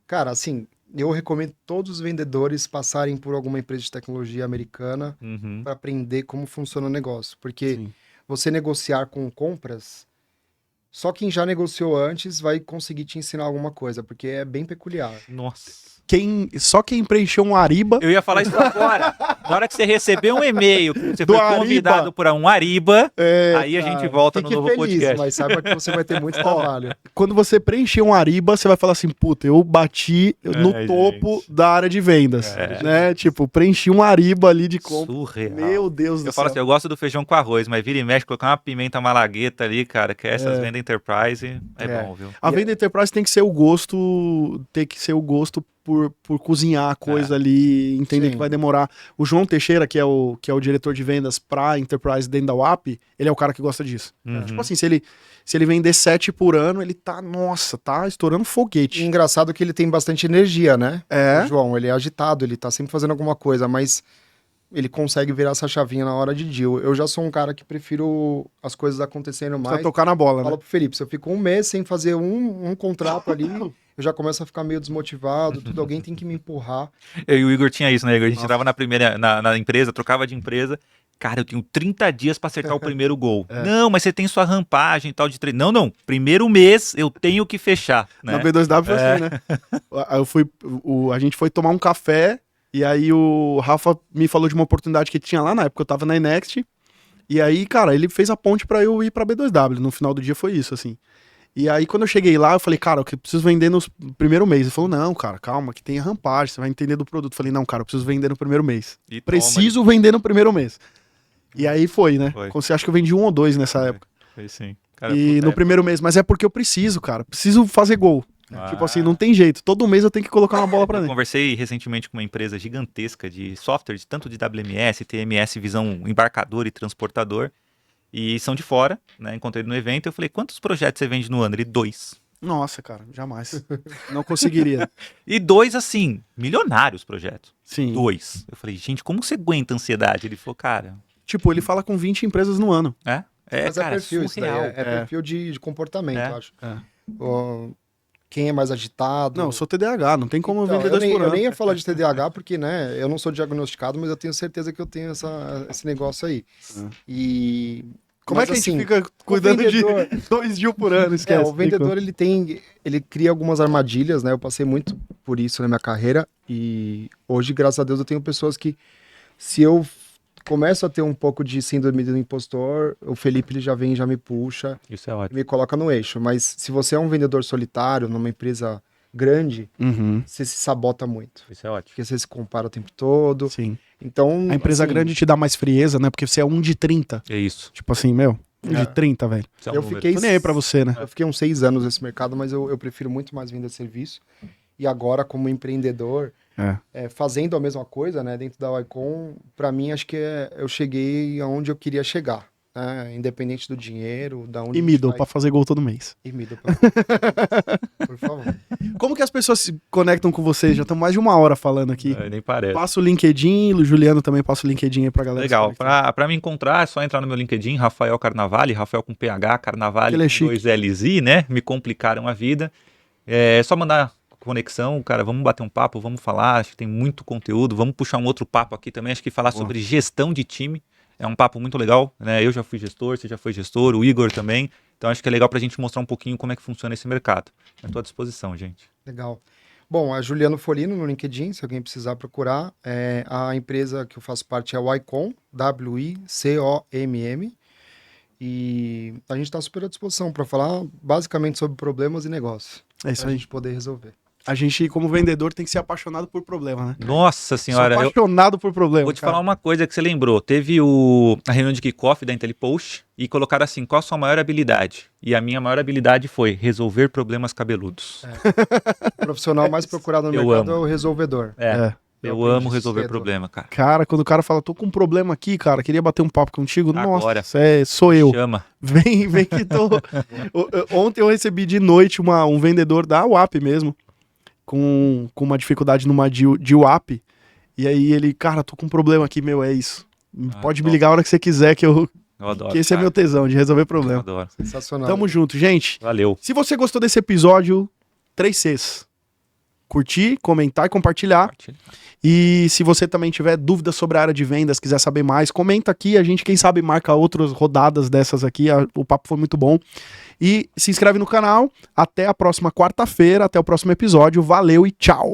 Cara, assim, eu recomendo todos os vendedores passarem por alguma empresa de tecnologia americana para aprender como funciona o negócio. Porque você negociar com compras, só quem já negociou antes vai conseguir te ensinar alguma coisa, porque é bem peculiar. Nossa. Só quem preencheu um Ariba... Eu ia falar isso agora. Na hora que você receber um e-mail, que você Do foi convidado por um Ariba, aí a gente volta no novo feliz, podcast. Mas saiba que você vai ter muito trabalho. Quando você preencher um Ariba, você vai falar assim, puta, eu bati no topo da área de vendas, né? Tipo, preenchi um Ariba ali de compra. Surreal. Meu Deus do céu. Eu falo assim, eu gosto do feijão com arroz, mas vira e mexe, colocar uma pimenta malagueta ali, cara, que essas vendas enterprise bom, viu? A venda enterprise tem que ser o gosto, por cozinhar a coisa ali, entender que vai demorar. O João Teixeira, que é o diretor de vendas pra Enterprise dentro da UAP, ele é o cara que gosta disso. Tipo assim, se ele vender 7 por ano, ele tá estourando foguete. E engraçado que ele tem bastante energia, né? O João, ele é agitado, ele tá sempre fazendo alguma coisa, mas ele consegue virar essa chavinha na hora de deal. Eu já sou um cara que prefiro as coisas acontecendo mais. Pra tocar na bola, Falo né? pro Felipe, se eu fico um mês sem fazer um contrato ali, eu já começo a ficar meio desmotivado, alguém tem que me empurrar. Eu e o Igor tinha isso, né, Igor? A gente entrava na empresa, trocava de empresa. Cara, eu tenho 30 dias pra acertar o primeiro gol. Não, mas você tem sua rampagem e tal de treino. Não, primeiro mês eu tenho que fechar. Né? Na B2W foi assim, né? A gente foi tomar um café e aí o Rafa me falou de uma oportunidade que tinha lá na época, eu tava na Enext. E aí, cara, ele fez a ponte pra eu ir pra B2W. No final do dia foi isso, assim. E aí, quando eu cheguei lá, eu falei, cara, eu preciso vender no primeiro mês. Ele falou, não, cara, calma, que tem a rampagem, você vai entender do produto. Eu falei, não, cara, eu preciso vender no primeiro mês. Preciso vender no primeiro mês. E aí foi, né? Você acha que eu vendi 1 ou 2 nessa época. Foi sim. Cara, e no primeiro mês, mas é porque eu preciso, cara. Preciso fazer gol. Tipo assim, não tem jeito. Todo mês eu tenho que colocar uma bola pra dentro. Eu conversei recentemente com uma empresa gigantesca de software, tanto de WMS, TMS, visão embarcador e transportador. E são de fora, né? Encontrei no evento e eu falei, quantos projetos você vende no ano? Ele, 2. Nossa, cara, jamais. Não conseguiria. E 2, assim, milionários projetos. Sim. 2. Eu falei, gente, como você aguenta a ansiedade? Ele falou, cara... Tipo, ele fala com 20 empresas no ano. Mas cara, é perfil, surreal. isso daí, perfil de comportamento, eu acho. É. Quem é mais agitado... Não, eu sou TDAH, não tem como Então, vender 2 por ano. Eu nem ia falar de TDAH porque, né, eu não sou diagnosticado, mas eu tenho certeza que eu tenho esse negócio aí. E Como Mas, é que a gente assim, fica cuidando vendedor- de 2 deals por ano? Esquece. o vendedor, ele cria algumas armadilhas, né? Eu passei muito por isso na minha carreira e hoje, graças a Deus, eu tenho pessoas que, se eu começo a ter um pouco de síndrome do impostor, o Felipe ele já vem e já me puxa, Isso é ótimo. me coloca no eixo. Mas se você é um vendedor solitário numa empresa grande, Uhum, você se sabota muito. Isso é ótimo. Porque você se compara o tempo todo. sim. Então, A empresa assim, grande te dá mais frieza, né? Porque você é 1 de 30. É isso. Tipo assim, meu, 1 de É. 30, velho. Isso é um Eu número. fiquei Tô nem aí pra você, né? Eu fiquei uns 6 anos nesse mercado, mas eu prefiro muito mais venda de serviço. E agora, como empreendedor, fazendo a mesma coisa, né, dentro da Icon, para mim, acho que eu cheguei aonde eu queria chegar, né, independente do dinheiro, da onde E a gente middle, vai. pra fazer gol todo mês. E middle, por favor. Como que as pessoas se conectam com vocês? Já estamos mais de 1 hora falando aqui. Nem parece. Passa o LinkedIn, o Juliano também passa o LinkedIn aí pra galera. Legal. se conectar. Pra me encontrar, é só entrar no meu LinkedIn, Rafael Carnavale, Rafael com PH, Carnavale Ele é com chique. 2 LZ, né? Me complicaram a vida. É só mandar conexão, cara, vamos bater um papo, vamos falar, acho que tem muito conteúdo, vamos puxar um outro papo aqui também, acho que falar sobre gestão de time é um papo muito legal, né? Eu já fui gestor, você já foi gestor, o Igor também, então acho que é legal pra gente mostrar um pouquinho como é que funciona esse mercado. Estou à disposição, gente. Legal. Bom, a Juliano Folino no LinkedIn, se alguém precisar procurar. A empresa que eu faço parte é o Icom, WICOMM. E a gente está super à disposição para falar basicamente sobre problemas e negócios. É isso Pra aí. gente poder resolver. A gente, como vendedor, tem que ser apaixonado por problema, né? Nossa senhora, Sou eu apaixonado por problema. vou te cara. falar uma coisa que você lembrou, teve a reunião de kickoff da IntelliPost e colocaram assim, qual a sua maior habilidade? E a minha maior habilidade foi resolver problemas cabeludos. O profissional mais procurado no Eu mercado amo. é o resolvedor. É. Eu aprendi amo isso resolver cedo. problema, cara. Cara, quando o cara fala, tô com um problema aqui, cara, queria bater um papo contigo. Agora. Nossa, sou eu. Chama. Vem que tô. Ontem eu recebi de noite um vendedor da UAP mesmo, com uma dificuldade numa de UAP. E aí ele, cara, tô com um problema aqui, meu, é isso. Pode me top. ligar a hora que você quiser, que Eu adoro. esse é cara. meu tesão, de resolver Eu problema. adoro. Sensacional. Tamo junto, gente. Valeu. Se você gostou desse episódio, 3 Cs. Curtir, comentar e compartilhar. E se você também tiver dúvidas sobre a área de vendas, quiser saber mais, comenta aqui. A gente, quem sabe, marca outras rodadas dessas aqui. O papo foi muito bom. E se inscreve no canal. Até a próxima quarta-feira, até o próximo episódio. Valeu e tchau!